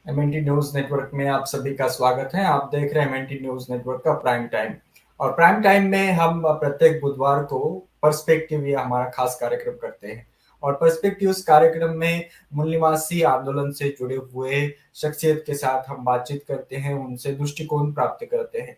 MNT news network में आप सभी का स्वागत है। आप देख रहे हैं एमएनटी न्यूज नेटवर्क का प्राइम टाइम। और प्राइम टाइम में हम प्रत्येक बुधवार को पर्सपेक्टिव ये हमारा खास कार्यक्रम करते हैं। और पर्सपेक्टिव इस कार्यक्रम में मूल निवासी आंदोलन से जुड़े हुए शख्सियत के साथ हम बातचीत करते हैं, उनसे दृष्टिकोण प्राप्त करते हैं।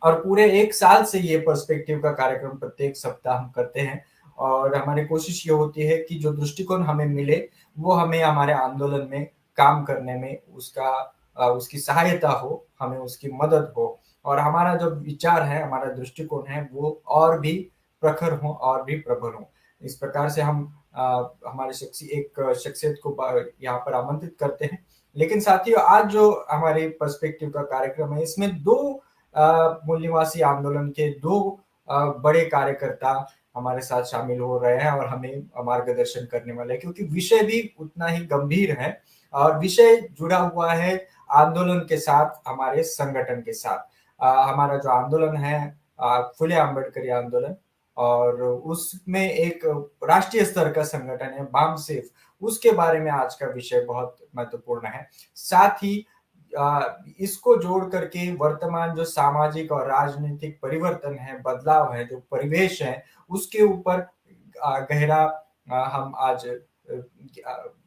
और पूरे एक साल से ये पर्सपेक्टिव का कार्यक्रम प्रत्येक सप्ताह हम करते हैं। और हमारी कोशिश ये होती है कि जो दृष्टिकोण हमें मिले वो हमें हमारे आंदोलन में काम करने में उसकी सहायता हो, हमें उसकी मदद हो। और हमारा जो विचार है, हमारा दृष्टिकोण है, वो और भी प्रखर हो और भी प्रबल हो। इस प्रकार से हम हमारे एक शख्सियत को यहाँ पर आमंत्रित करते हैं। लेकिन साथियों, आज जो हमारे पर्सपेक्टिव का कार्यक्रम है, इसमें दो मूल निवासी आंदोलन के दो बड़े कार्यकर्ता हमारे साथ शामिल हो रहे हैं और हमें मार्गदर्शन करने वाले हैं, क्योंकि विषय भी उतना ही गंभीर है। और विषय जुड़ा हुआ है आंदोलन के साथ, हमारे संगठन के साथ। हमारा जो आंदोलन है फुले अम्बेडकरी आंदोलन, और उसमें एक राष्ट्रीय स्तर का संगठन है बामसेफ, उसके बारे में आज का विषय बहुत महत्वपूर्ण है। साथ ही इसको जोड़ करके वर्तमान जो सामाजिक और राजनीतिक परिवर्तन है, बदलाव है, जो परिवेश है, उसके ऊपर गहरा हम आज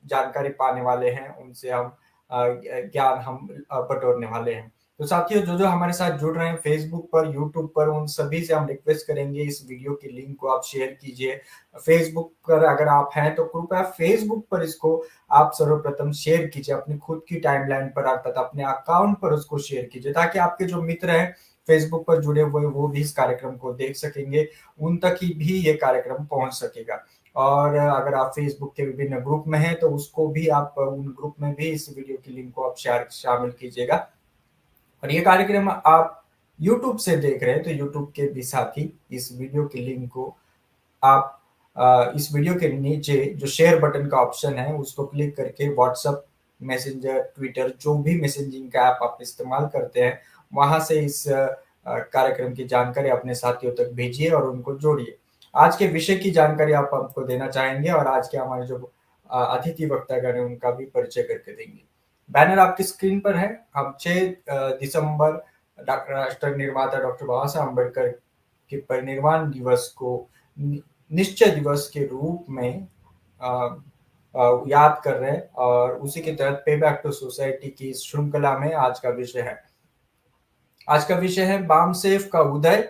जानकारी पाने वाले हैं। उनसे हम ज्ञान हम बटोरने वाले हैं। तो साथियों, जो जो हमारे साथ जुड़ रहे हैं फेसबुक पर, यूट्यूब पर, उन सभी से हम रिक्वेस्ट करेंगे इस वीडियो की लिंक को आप शेयर कीजिए। फेसबुक पर अगर आप हैं तो कृपया फेसबुक पर इसको आप सर्वप्रथम शेयर कीजिए, अपनी खुद की टाइमलाइन पर अर्थात अपने अकाउंट पर उसको शेयर कीजिए, ताकि आपके जो मित्र हैं फेसबुक पर जुड़े हुए वो भी इस कार्यक्रम को देख सकेंगे, उन तक ही भी ये कार्यक्रम पहुंच सकेगा। और अगर आप फेसबुक के विभिन्न ग्रुप में हैं तो उसको भी आप उन ग्रुप में भी इस वीडियो की लिंक को आप शेयर शामिल कीजिएगा। और ये कार्यक्रम आप यूट्यूब से देख रहे हैं तो यूट्यूब के भी साथी इस वीडियो की लिंक को आप इस वीडियो के नीचे जो शेयर बटन का ऑप्शन है उसको क्लिक करके व्हाट्सएप, मैसेंजर, ट्विटर, जो भी मैसेजिंग का ऐप आप इस्तेमाल करते हैं, वहां से इस कार्यक्रम की जानकारी अपने साथियों तक भेजिए और उनको जोड़िए। आज के विषय की जानकारी आप हमको देना चाहेंगे और आज के हमारे जो अतिथि वक्तागण है उनका भी परिचय करके देंगे। बैनर आपकी स्क्रीन पर है। हम 6 दिसंबर राष्ट्र निर्माता डॉक्टर बाबा साहब अम्बेडकर के परिनिर्वाण दिवस को निश्चय दिवस के रूप में याद कर रहे हैं, और उसी के तहत पे बैक टू सोसाइटी की इस श्रृंखला में आज का विषय है बामसेफ का उदय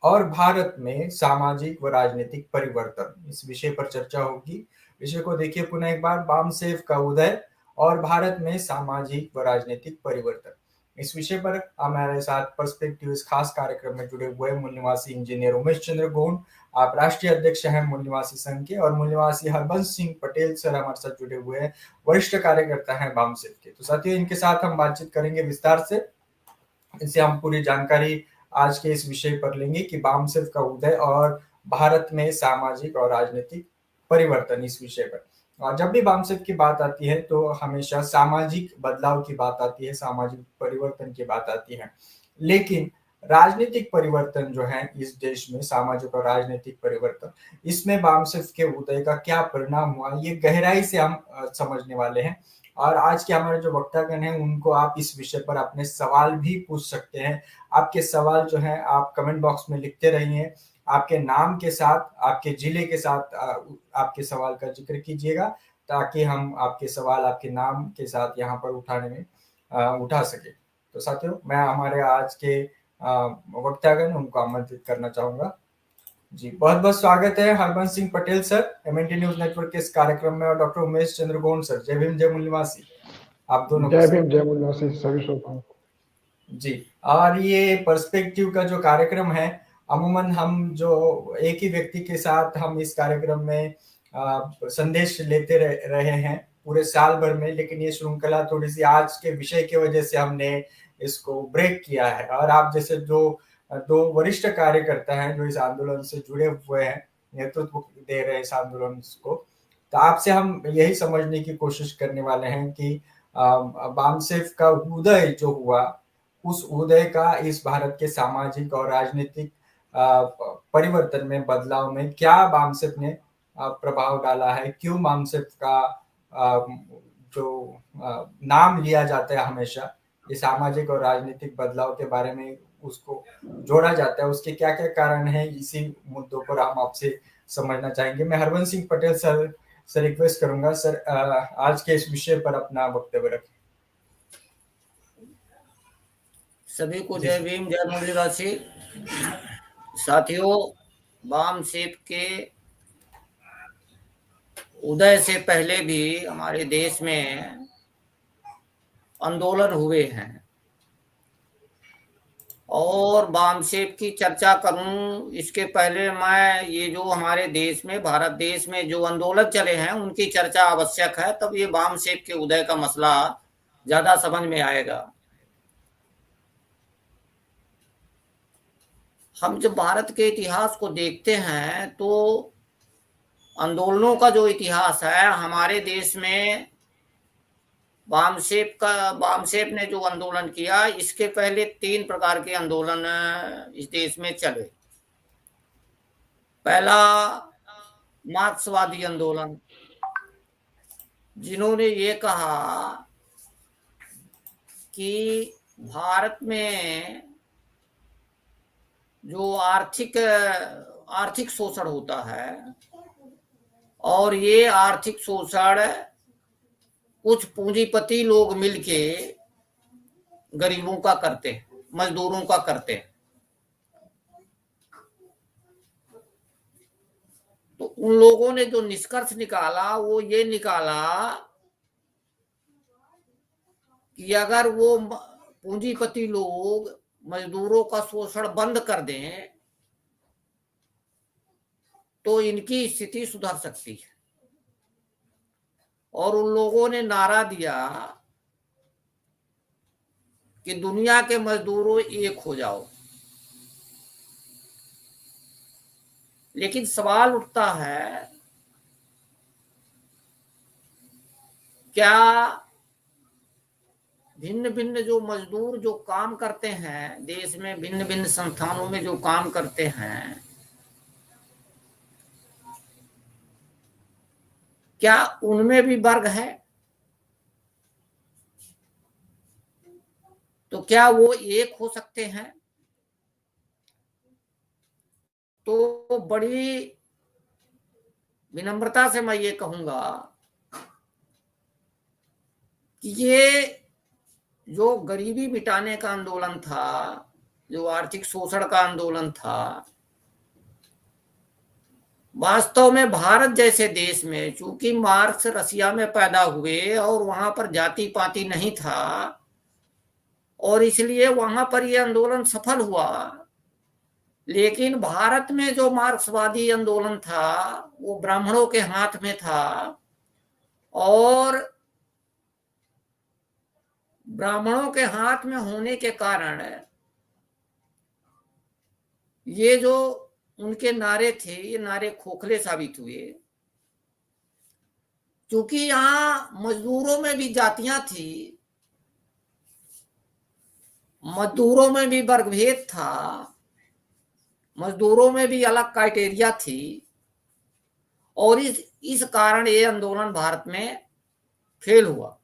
और भारत में सामाजिक व राजनीतिक परिवर्तन। इस विषय पर चर्चा होगी। विषय को देखिए पुनः एक बार, बामसेफ का उदय और भारत में सामाजिक व राजनीतिक परिवर्तन। इस विषय पर हमारे साथ पर्सपेक्टिव इस खास कार्यक्रम में जुड़े हुए मूल निवासी इंजीनियर उमेश चंद्र गोंड, आप राष्ट्रीय अध्यक्ष हैं मूल निवासी संघ के, और मूल निवासी हरबंस सिंह पटेल सर हमारे साथ जुड़े हुए हैं, वरिष्ठ कार्यकर्ता हैं बामसेफ के। तो साथियों, इनके साथ हम बातचीत करेंगे विस्तार से। इनसे हम पूरी जानकारी आज के इस विषय पर लेंगे कि बामसेफ का उदय और भारत में सामाजिक और राजनीतिक परिवर्तन, इस विषय पर। और जब भी बामसेफ की बात आती है तो हमेशा सामाजिक बदलाव की बात आती है, सामाजिक परिवर्तन की बात आती है। लेकिन राजनीतिक परिवर्तन जो है इस देश में, सामाजिक और राजनीतिक परिवर्तन, इसमें बामसेफ के उदय का क्या परिणाम हुआ, ये गहराई से हम समझने वाले हैं। और आज के हमारे जो वक्तागण हैं उनको आप इस विषय पर अपने सवाल भी पूछ सकते हैं। आपके सवाल जो है आप कमेंट बॉक्स में लिखते रहिए, आपके नाम के साथ, आपके जिले के साथ आपके सवाल का जिक्र कीजिएगा, ताकि हम आपके सवाल आपके नाम के साथ यहाँ पर उठाने में उठा सके। तो साथियों, मैं हमारे आज के वक्तागण उनको आमंत्रित करना चाहूंगा। जी, बहुत बहुत स्वागत है Harbans Singh Patel sir MNT news network के इस कार्यक्रम में, और डॉक्टर उमेश चंद्र गोंड सर। जय भीम, जय मूल निवासी, आप दोनों को जय सर। भीम, जय मूलवासी सभी श्रोताओं को। जी, और ये पर्सपेक्टिव का जो कार्यक्रम है, अमूमन हम जो एक ही व्यक्ति के साथ हम इस कार्यक्रम में संदेश लेते रहे हैं पूरे साल भर में, लेकिन ये श्रृंखला थोड़ी सी आज के विषय की वजह से हमने इसको ब्रेक किया है। और आप जैसे जो दो वरिष्ठ कार्यकर्ता हैं जो इस आंदोलन से जुड़े हुए हैं, नेतृत्व दे रहे हैं इस आंदोलन को, तो आपसे हम यही समझने की कोशिश करने वाले हैं कि बामसेफ का उदय जो हुआ, उस उदय का इस भारत के सामाजिक और राजनीतिक परिवर्तन में, बदलाव में क्या बामसेफ ने प्रभाव डाला है, क्यों बामसेफ का जो नाम लिया जाता है हमेशा ये सामाजिक और राजनीतिक बदलाव के बारे में उसको जोड़ा जाता है, उसके क्या-क्या कारण हैं, इसी मुद्दों पर हम आपसे समझना चाहेंगे। मैं हरवंश सिंह पटेल सर से रिक्वेस्ट करूंगा सर आज के इस विषय पर अपना वक्तव्य रखें। सभी को जय भीम, जय मुरलीवासी। साथियों, वाम सेप के उदय से पहले भी हमारे देश में आंदोलन हुए हैं और वामसेप की चर्चा करूं इसके पहले मैं ये जो हमारे देश में, भारत देश में जो आंदोलन चले हैं उनकी चर्चा आवश्यक है, तब ये वामसेप के उदय का मसला ज्यादा समझ में आएगा। हम जब भारत के इतिहास को देखते हैं तो आंदोलनों का जो इतिहास है हमारे देश में, वामसेप ने जो आंदोलन किया, इसके पहले 3 प्रकार के आंदोलन इस देश में चले। पहला मार्क्सवादी आंदोलन, जिन्होंने ये कहा कि भारत में जो आर्थिक शोषण होता है और ये आर्थिक शोषण कुछ पूंजीपति लोग मिलके गरीबों का करते हैं, मजदूरों का करते हैं। तो उन लोगों ने जो निष्कर्ष निकाला वो ये निकाला कि अगर वो पूंजीपति लोग मजदूरों का शोषण बंद कर दें तो इनकी स्थिति सुधर सकती है। और उन लोगों ने नारा दिया कि दुनिया के मजदूरों एक हो जाओ। लेकिन सवाल उठता है, क्या भिन्न भिन्न जो मजदूर जो काम करते हैं देश में, भिन्न भिन्न संस्थानों में जो काम करते हैं, क्या उनमें भी वर्ग है? तो क्या वो एक हो सकते हैं? तो बड़ी विनम्रता से मैं ये कहूंगा कि ये जो गरीबी मिटाने का आंदोलन था, जो आर्थिक शोषण का आंदोलन था, वास्तव में भारत जैसे देश में, चूंकि मार्क्स रसिया में पैदा हुए और वहां पर जाति पाति नहीं था और इसलिए वहां पर यह आंदोलन सफल हुआ। लेकिन भारत में जो मार्क्सवादी आंदोलन था वो ब्राह्मणों के हाथ में था और ब्राह्मणों के हाथ में होने के कारण ये जो उनके नारे थे ये नारे खोखले साबित हुए। क्योंकि यहाँ मजदूरों में भी जातियां थी, मजदूरों में भी वर्गभेद था, मजदूरों में भी अलग क्राइटेरिया थी और इस कारण ये आंदोलन भारत में फेल हुआ।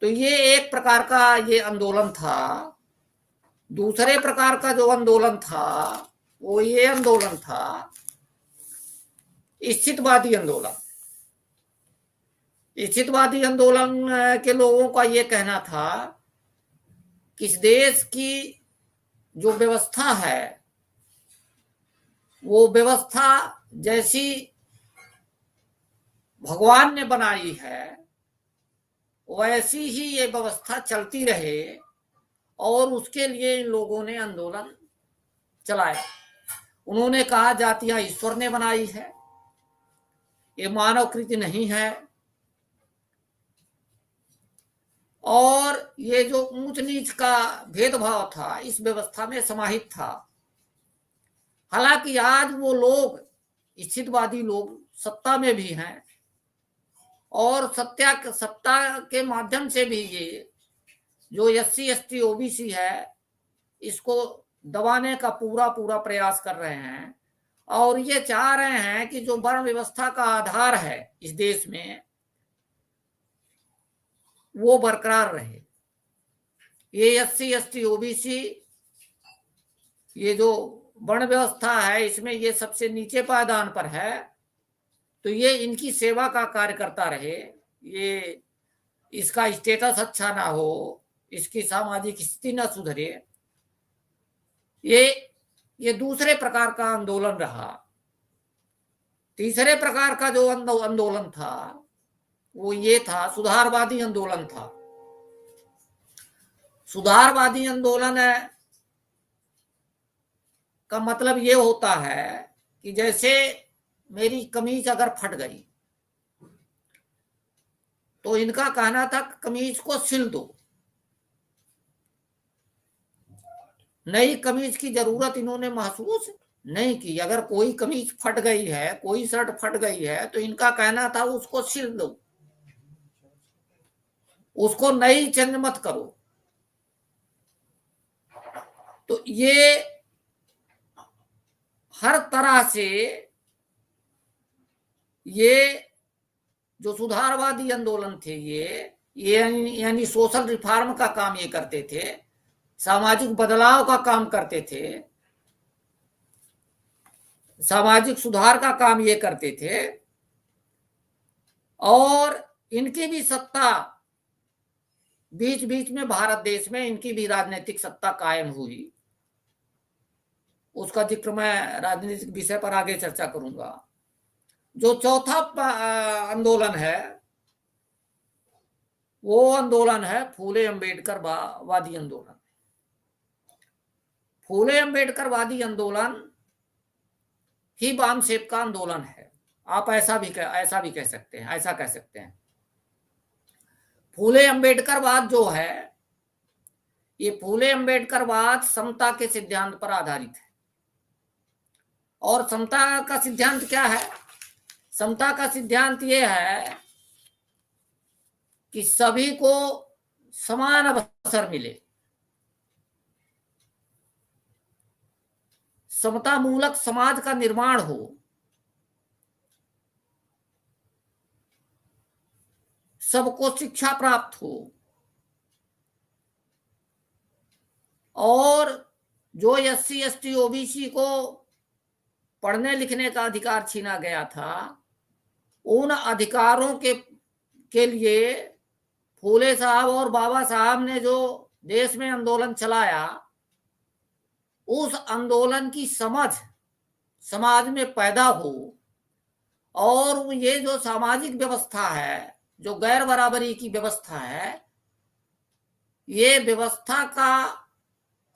तो ये एक प्रकार का ये आंदोलन था। दूसरे प्रकार का जो आंदोलन था वो ये आंदोलन था स्थितवादी आंदोलन। स्थितवादी आंदोलन के लोगों का ये कहना था कि इस देश की जो व्यवस्था है वो व्यवस्था जैसी भगवान ने बनाई है वैसी ही ये व्यवस्था चलती रहे और उसके लिए इन लोगों ने आंदोलन चलाया। उन्होंने कहा जातियां ईश्वर ने बनाई है, ये मानव कृति नहीं है और ये जो ऊंच नीच का भेदभाव था इस व्यवस्था में समाहित था। हालांकि आज वो लोग स्थितवादी लोग सत्ता में भी हैं और सत्ता के माध्यम से भी ये जो SC ST OBC है इसको दबाने का पूरा प्रयास कर रहे हैं और ये चाह रहे हैं कि जो वर्ण व्यवस्था का आधार है इस देश में वो बरकरार रहे। ये SC ST OBC ये जो वर्ण व्यवस्था है इसमें ये सबसे नीचे पायदान पर है, तो ये इनकी सेवा का कार्य करता रहे। ये इसका स्टेटस अच्छा ना हो, इसकी सामाजिक स्थिति ना सुधरे, ये दूसरे प्रकार का आंदोलन रहा। तीसरे प्रकार का जो आंदोलन था वो ये था, सुधारवादी आंदोलन था। सुधारवादी आंदोलन का मतलब ये होता है कि जैसे मेरी कमीज अगर फट गई तो इनका कहना था कमीज को सिल दो, नई कमीज की जरूरत इन्होंने महसूस नहीं की। अगर कोई कमीज फट गई है, कोई शर्ट फट गई है, तो इनका कहना था उसको सिल दो, उसको नई चेंज मत करो। तो ये हर तरह से ये जो सुधारवादी आंदोलन थे ये यानी सोशल रिफॉर्म का काम ये करते थे, सामाजिक बदलाव का काम करते थे, सामाजिक सुधार का काम ये करते थे। और इनकी भी सत्ता बीच बीच में भारत देश में इनकी भी राजनीतिक सत्ता कायम हुई। उसका जिक्र मैं राजनीतिक विषय पर आगे चर्चा करूंगा। जो चौथा आंदोलन है वो आंदोलन है फूले अंबेडकर वादी आंदोलन। फूले अंबेडकर वादी आंदोलन ही बाम सेब का आंदोलन है, आप ऐसा भी कह सकते हैं, ऐसा कह सकते हैं। फूले अंबेडकरवाद जो है ये फूले अंबेडकरवाद समता के सिद्धांत पर आधारित है। और समता का सिद्धांत क्या है? समता का सिद्धांत ये है कि सभी को समान अवसर मिले, समता मूलक समाज का निर्माण हो, सबको शिक्षा प्राप्त हो, और जो SC ST OBC को पढ़ने लिखने का अधिकार छीना गया था, उन अधिकारों के लिए फूले साहब और बाबा साहब ने जो देश में आंदोलन चलाया, उस आंदोलन की समझ समाज में पैदा हो। और ये जो सामाजिक व्यवस्था है, जो गैर बराबरी की व्यवस्था है, ये व्यवस्था का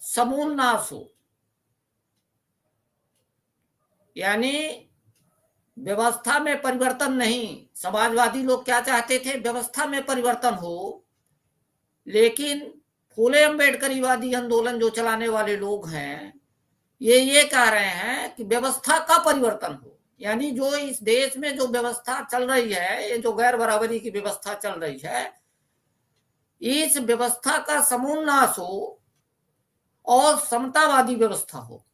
समूल नाश हो। यानी व्यवस्था में परिवर्तन नहीं, समाजवादी लोग क्या चाहते थे? व्यवस्था में परिवर्तन हो। लेकिन फूले अंबेडकरीवादी आंदोलन जो चलाने वाले लोग हैं ये कह रहे हैं कि व्यवस्था का परिवर्तन हो। यानी जो इस देश में जो व्यवस्था चल रही है, ये जो गैर बराबरी की व्यवस्था चल रही है, इस व्यवस्था का समूल नाश हो और समतावादी व्यवस्था हो,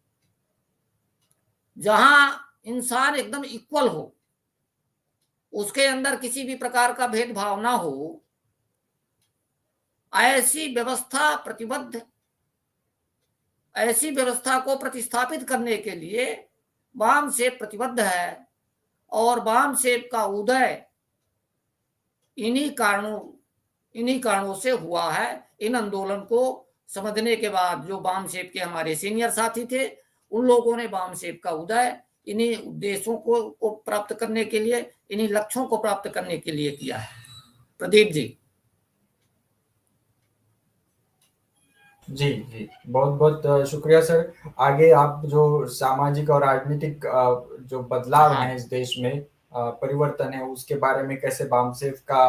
जहां इंसान एकदम इक्वल हो, उसके अंदर किसी भी प्रकार का भेदभाव ना हो। ऐसी व्यवस्था को प्रतिस्थापित करने के लिए वाम सेब प्रतिबद्ध है। और वाम सेब का उदय इन्हीं कारणों से हुआ है। इन आंदोलन को समझने के बाद जो वाम सेब के हमारे सीनियर साथी थे, उन लोगों ने वाम सेब का उदय इन्हीं उद्देश्यों को प्राप्त करने के लिए, इन्हीं लक्ष्यों को प्राप्त करने के लिए किया है। प्रदीप जी। जी जी, बहुत बहुत शुक्रिया सर। आगे आप जो सामाजिक और राजनीतिक जो बदलाव हैं इस देश में, परिवर्तन है, उसके बारे में कैसे वामसेब का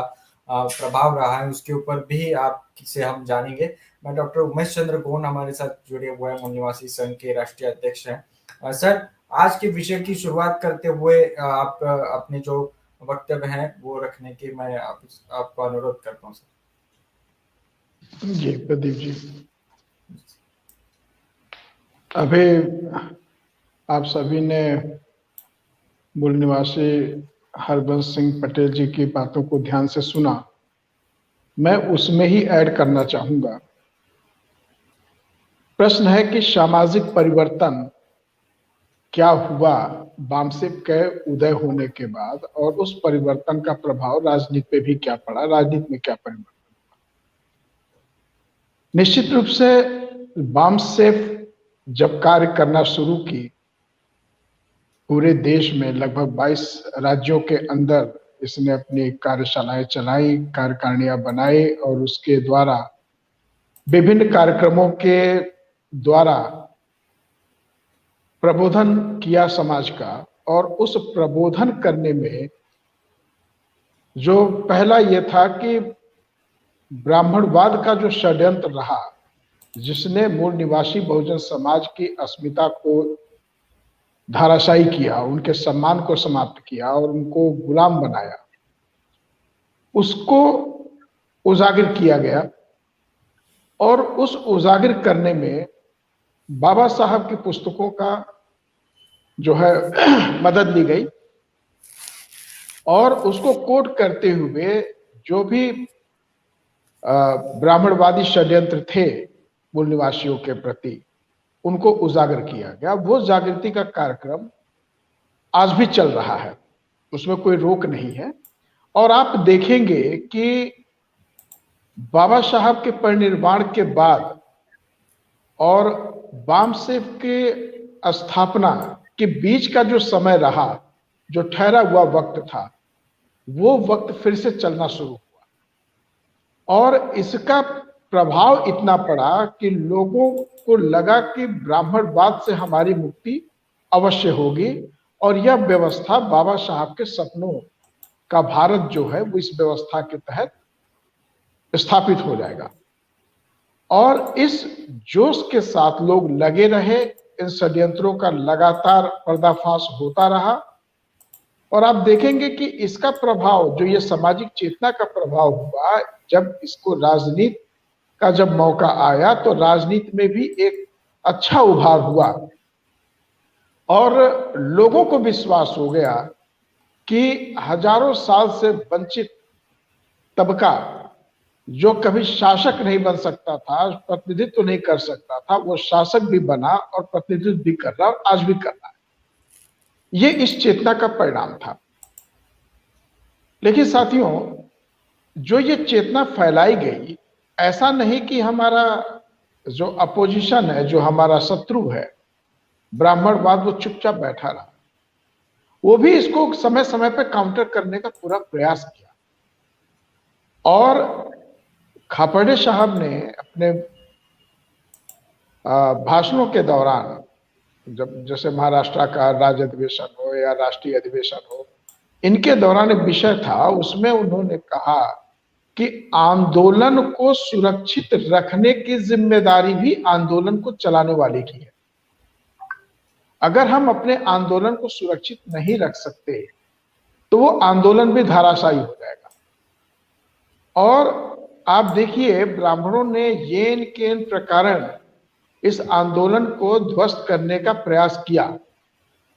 प्रभाव रहा है, उसके ऊपर भी आपसे हम जानेंगे। मैं डॉक्टर उमेश चंद्र गोन हमारे साथ जुड़े हुए हैं, मूल निवासी संघ के राष्ट्रीय अध्यक्ष हैं। सर, आज के विषय की शुरुआत करते हुए आप अपने जो वक्तव्य हैं वो रखने की मैं आपको अनुरोध करता हूँ सर। जी प्रदीप जी, अभी आप सभी ने मूल निवासी हरबंश सिंह पटेल जी की बातों को ध्यान से सुना। मैं उसमें ही ऐड करना चाहूंगा। प्रश्न है कि सामाजिक परिवर्तन क्या हुआ वामसेप के उदय होने के बाद, और उस परिवर्तन का प्रभाव राजनीति पे भी क्या पड़ा, राजनीति में क्या परिवर्तन। निश्चित रूप से वामसेप जब कार्य करना शुरू की, पूरे देश में लगभग 22 राज्यों के अंदर इसने अपनी कार्यशालाएं चलाई, कार्यकारिणियां बनाई और उसके द्वारा विभिन्न कार्यक्रमों के द्वारा प्रबोधन किया समाज का। और उस प्रबोधन करने में जो पहला ये था कि ब्राह्मणवाद का जो षड्यंत्र रहा, जिसने मूल निवासी बहुजन समाज की अस्मिता को धाराशायी किया, उनके सम्मान को समाप्त किया और उनको गुलाम बनाया, उसको उजागर किया गया। और उस उजागर करने में बाबा साहब की पुस्तकों का जो है मदद ली गई, और उसको कोट करते हुए जो भी ब्राह्मणवादी षड्यंत्र थे मूल निवासियों के प्रति, उनको उजागर किया गया। वो जागृति का कार्यक्रम आज भी चल रहा है, उसमें कोई रोक नहीं है। और आप देखेंगे कि बाबा साहब के परिनिर्वाण के बाद और वामसेप के स्थापना के बीच का जो समय रहा, जो ठहरा हुआ वक्त था, वो वक्त फिर से चलना शुरू हुआ। और इसका प्रभाव इतना पड़ा कि लोगों को लगा कि ब्राह्मणवाद से हमारी मुक्ति अवश्य होगी, और यह व्यवस्था बाबा साहब के सपनों का भारत जो है वो इस व्यवस्था के तहत स्थापित हो जाएगा। और इस जोश के साथ लोग लगे रहे, इन षड्यंत्रों का लगातार पर्दाफाश होता रहा। और आप देखेंगे कि इसका प्रभाव, जो ये सामाजिक चेतना का प्रभाव हुआ, जब इसको राजनीति का जब मौका आया तो राजनीति में भी एक अच्छा उभार हुआ, और लोगों को विश्वास हो गया कि हजारों साल से वंचित तबका, जो कभी शासक नहीं बन सकता था, प्रतिनिधित्व नहीं कर सकता था, वो शासक भी बना और प्रतिनिधित्व भी कर रहा और आज भी कर रहा है। ये इस चेतना का परिणाम था। लेकिन साथियों, जो ये चेतना फैलाई गई, ऐसा नहीं कि हमारा जो अपोजिशन है, जो हमारा शत्रु है ब्राह्मणवाद, वो चुपचाप बैठा रहा। वो भी इसको समय समय पर काउंटर करने का पूरा प्रयास किया। और खापर्डे साहब ने अपने भाषणों के दौरान, जब जैसे महाराष्ट्र का राज्य अधिवेशन हो या राष्ट्रीय अधिवेशन हो, इनके दौरान एक विषय था, उसमें उन्होंने कहा कि आंदोलन को सुरक्षित रखने की जिम्मेदारी भी आंदोलन को चलाने वाले की है। अगर हम अपने आंदोलन को सुरक्षित नहीं रख सकते तो वो आंदोलन भी धराशायी हो जाएगा। और आप देखिए, ब्राह्मणों ने येन केन प्रकार इस आंदोलन को ध्वस्त करने का प्रयास किया,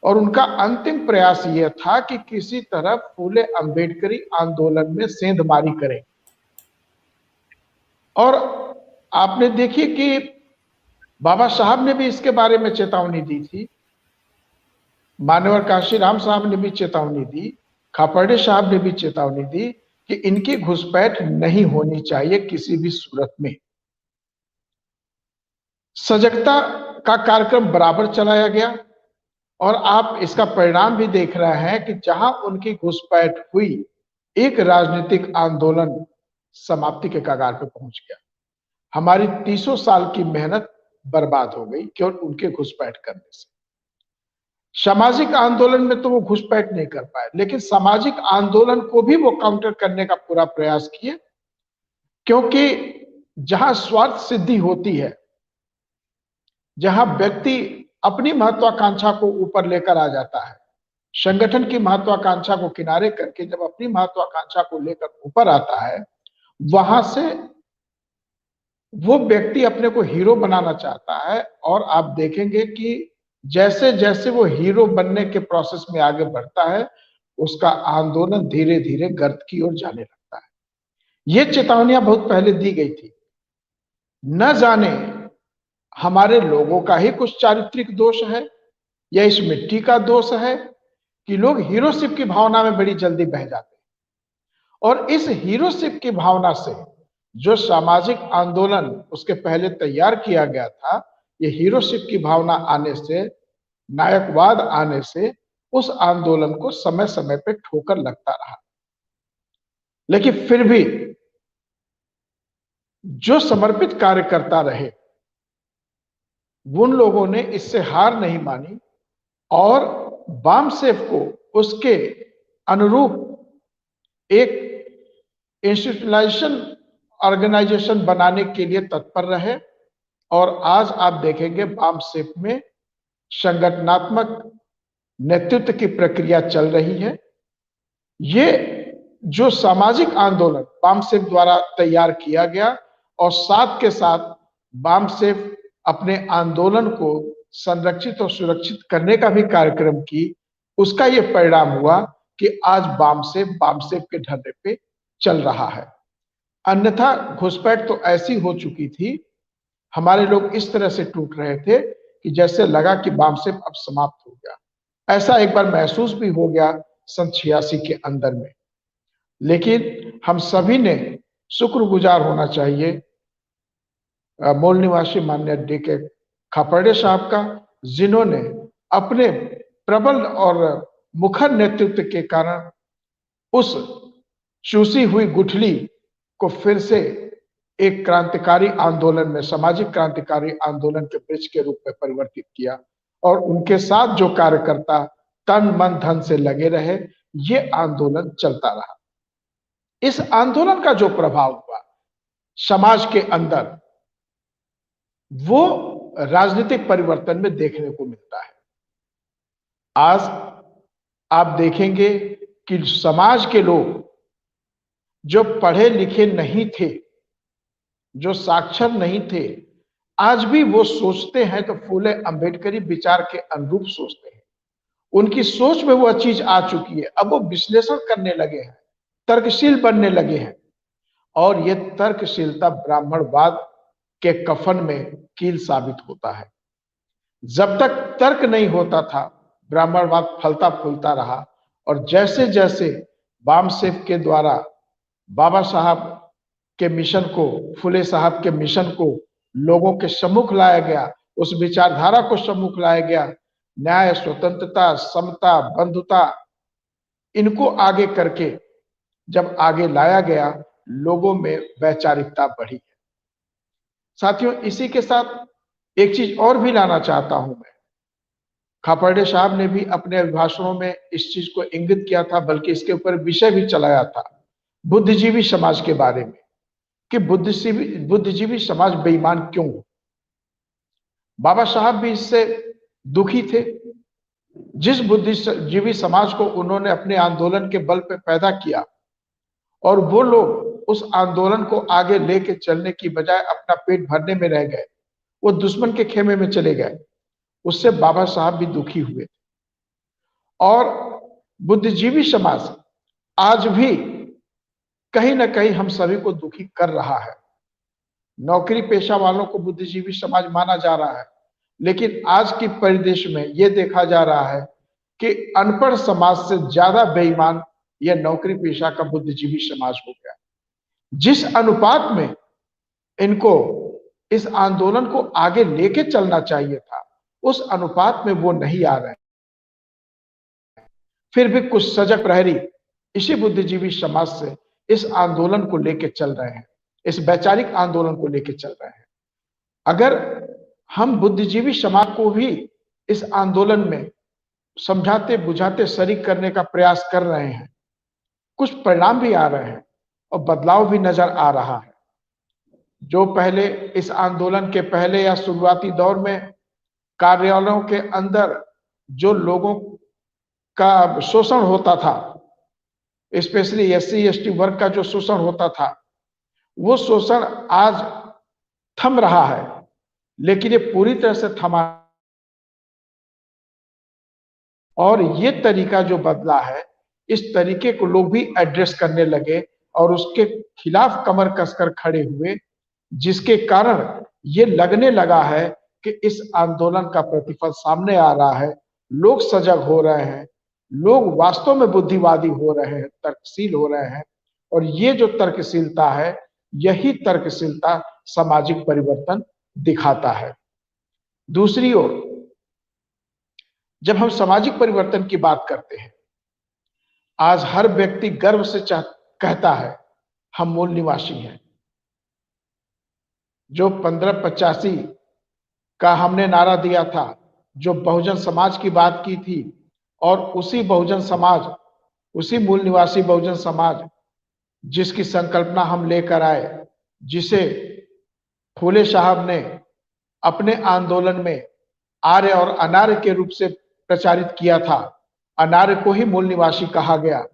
और उनका अंतिम प्रयास यह था कि किसी तरह फूले अंबेडकरी आंदोलन में सेंधमारी करें। और आपने देखिए कि बाबा साहब ने भी इसके बारे में चेतावनी दी थी, मान्यवर कांशीराम साहब ने भी चेतावनी दी, खापर्डे साहब ने भी चेतावनी दी कि इनकी घुसपैठ नहीं होनी चाहिए किसी भी सूरत में। सजगता का कार्यक्रम बराबर चलाया गया, और आप इसका परिणाम भी देख रहे हैं कि जहां उनकी घुसपैठ हुई, एक राजनीतिक आंदोलन समाप्ति के कगार पर पहुंच गया। हमारी 300 साल की मेहनत बर्बाद हो गई केवल उनके घुसपैठ करने से। सामाजिक आंदोलन में तो वो घुसपैठ नहीं कर पाए, लेकिन सामाजिक आंदोलन को भी वो काउंटर करने का पूरा प्रयास किए, क्योंकि जहां स्वार्थ सिद्धि होती है, जहां व्यक्ति अपनी महत्वाकांक्षा को ऊपर लेकर आ जाता है, संगठन की महत्वाकांक्षा को किनारे करके जब अपनी महत्वाकांक्षा को लेकर ऊपर आता है, वहां से वो व्यक्ति अपने को हीरो बनाना चाहता है। और आप देखेंगे कि जैसे जैसे वो हीरो बनने के प्रोसेस में आगे बढ़ता है, उसका आंदोलन धीरे धीरे गर्त की ओर जाने लगता है। ये चेतावनियां बहुत पहले दी गई थी। न जाने हमारे लोगों का ही कुछ चारित्रिक दोष है या इस मिट्टी का दोष है कि लोग हीरोशिप की भावना में बड़ी जल्दी बह जाते हैं। और इस हीरोशिप की भावना से जो सामाजिक आंदोलन उसके पहले तैयार किया गया था, ये हीरोशिप की भावना आने से, नायकवाद आने से उस आंदोलन को समय समय पे ठोकर लगता रहा। लेकिन फिर भी जो समर्पित कार्यकर्ता रहे, उन लोगों ने इससे हार नहीं मानी और बामसेफ को उसके अनुरूप एक इंस्टीट्यूशनलाइजेशन ऑर्गेनाइजेशन बनाने के लिए तत्पर रहे। और आज आप देखेंगे बामसेफ में संगठनात्मक नेतृत्व की प्रक्रिया चल रही है। ये जो सामाजिक आंदोलन बामसेफ द्वारा तैयार किया गया और साथ के साथ बामसेफ अपने आंदोलन को संरक्षित और सुरक्षित करने का भी कार्यक्रम की, उसका यह परिणाम हुआ कि आज बामसेफ के ढर्रे पे चल रहा है। अन्यथा घुसपैठ तो ऐसी हो चुकी थी, हमारे लोग इस तरह से टूट रहे थे कि जैसे लगा कि बामसेफ अब समाप्त हो गया। ऐसा एक बार महसूस भी हो गया सन 86 के अंदर में। लेकिन हम सभी ने शुक्रगुजार होना चाहिए मूल निवासी माननीय D.K. खापर्डे साहब का, जिन्होंने अपने प्रबल और मुखर नेतृत्व के कारण उस चूसी हुई गुठली को फिर से एक क्रांतिकारी आंदोलन में, सामाजिक क्रांतिकारी आंदोलन के वृक्ष के रूप में परिवर्तित किया। और उनके साथ जो कार्यकर्ता तन मन धन से लगे रहे, ये आंदोलन चलता रहा। इस आंदोलन का जो प्रभाव हुआ समाज के अंदर, वो राजनीतिक परिवर्तन में देखने को मिलता है। आज आप देखेंगे कि समाज के लोग जो पढ़े लिखे नहीं थे, जो साक्षर नहीं थे, आज भी वो सोचते हैं तो फूले अंबेडकरी विचार के अनुरूप सोचते हैं। उनकी सोच में वह चीज आ चुकी है। अब वो विश्लेषण करने लगे हैं, तर्कशील बनने लगे हैं। और ये तर्कशीलता ब्राह्मणवाद के कफन में कील साबित होता है। जब तक तर्क नहीं होता था, ब्राह्मणवाद फलता फूलता रहा। और जैसे जैसे बामसेफ के द्वारा बाबा साहब के मिशन को, फुले साहब के मिशन को लोगों के सम्मुख लाया गया, उस विचारधारा को सम्मुख लाया गया, न्याय, स्वतंत्रता, समता, बंधुता, इनको आगे करके जब आगे लाया गया, लोगों में वैचारिकता बढ़ी है। साथियों, इसी के साथ एक चीज और भी लाना चाहता हूं मैं। खापर्डे साहब ने भी अपने भाषणों में इस चीज को इंगित किया था, बल्कि इसके ऊपर विषय भी चलाया था, बुद्धिजीवी समाज के बारे में, कि बुद्धिजीवी समाज बेईमान क्यों हो। बाबा साहब भी इससे दुखी थे। जिस बुद्धिजीवी समाज को उन्होंने अपने आंदोलन के बल पे पैदा किया, और वो लोग उस आंदोलन को आगे लेके चलने की बजाय अपना पेट भरने में रह गए, वो दुश्मन के खेमे में चले गए, उससे बाबा साहब भी दुखी हुए। और बुद्धिजीवी समाज आज भी कहीं ना कहीं हम सभी को दुखी कर रहा है। नौकरी पेशा वालों को बुद्धिजीवी समाज माना जा रहा है, लेकिन आज की परिदृश्य में यह देखा जा रहा है कि अनपढ़ समाज से ज्यादा बेईमान यह नौकरी पेशा का बुद्धिजीवी समाज हो गया। जिस अनुपात में इनको इस आंदोलन को आगे लेके चलना चाहिए था, उस अनुपात में वो नहीं आ रहे। फिर भी कुछ सजग प्रहरी इसी बुद्धिजीवी समाज से इस आंदोलन को लेके चल रहे हैं, इस वैचारिक आंदोलन को लेके चल रहे हैं। अगर हम बुद्धिजीवी समाज को भी इस आंदोलन में समझाते बुझाते शरीक करने का प्रयास कर रहे हैं, कुछ परिणाम भी आ रहे हैं और बदलाव भी नजर आ रहा है। जो पहले इस आंदोलन के पहले या शुरुआती दौर में कार्यालयों के अंदर जो लोगों का शोषण होता था, स्पेशली SC ST वर्ग का जो शोषण होता था, वो शोषण आज थम रहा है, लेकिन ये पूरी तरह से थमा। और ये तरीका जो बदला है, इस तरीके को लोग भी एड्रेस करने लगे, और उसके खिलाफ कमर कसकर खड़े हुए, जिसके कारण ये लगने लगा है कि इस आंदोलन का प्रतिफल सामने आ रहा है, लोग सजग हो रहे हैं, लोग वास्तव में बुद्धिवादी हो रहे हैं, तर्कशील हो रहे हैं। और ये जो तर्कशीलता है, यही तर्कशीलता सामाजिक परिवर्तन दिखाता है। दूसरी ओर जब हम सामाजिक परिवर्तन की बात करते हैं, आज हर व्यक्ति गर्व से कहता है हम मूल निवासी हैं। जो 1585 का हमने नारा दिया था, जो बहुजन समाज की बात की थी, और उसी बहुजन समाज, उसी मूल निवासी बहुजन समाज जिसकी संकल्पना हम लेकर आए, जिसे फूले साहब ने अपने आंदोलन में आर्य और अनार्य के रूप से प्रचारित किया था। अनार्य को ही मूल निवासी कहा गया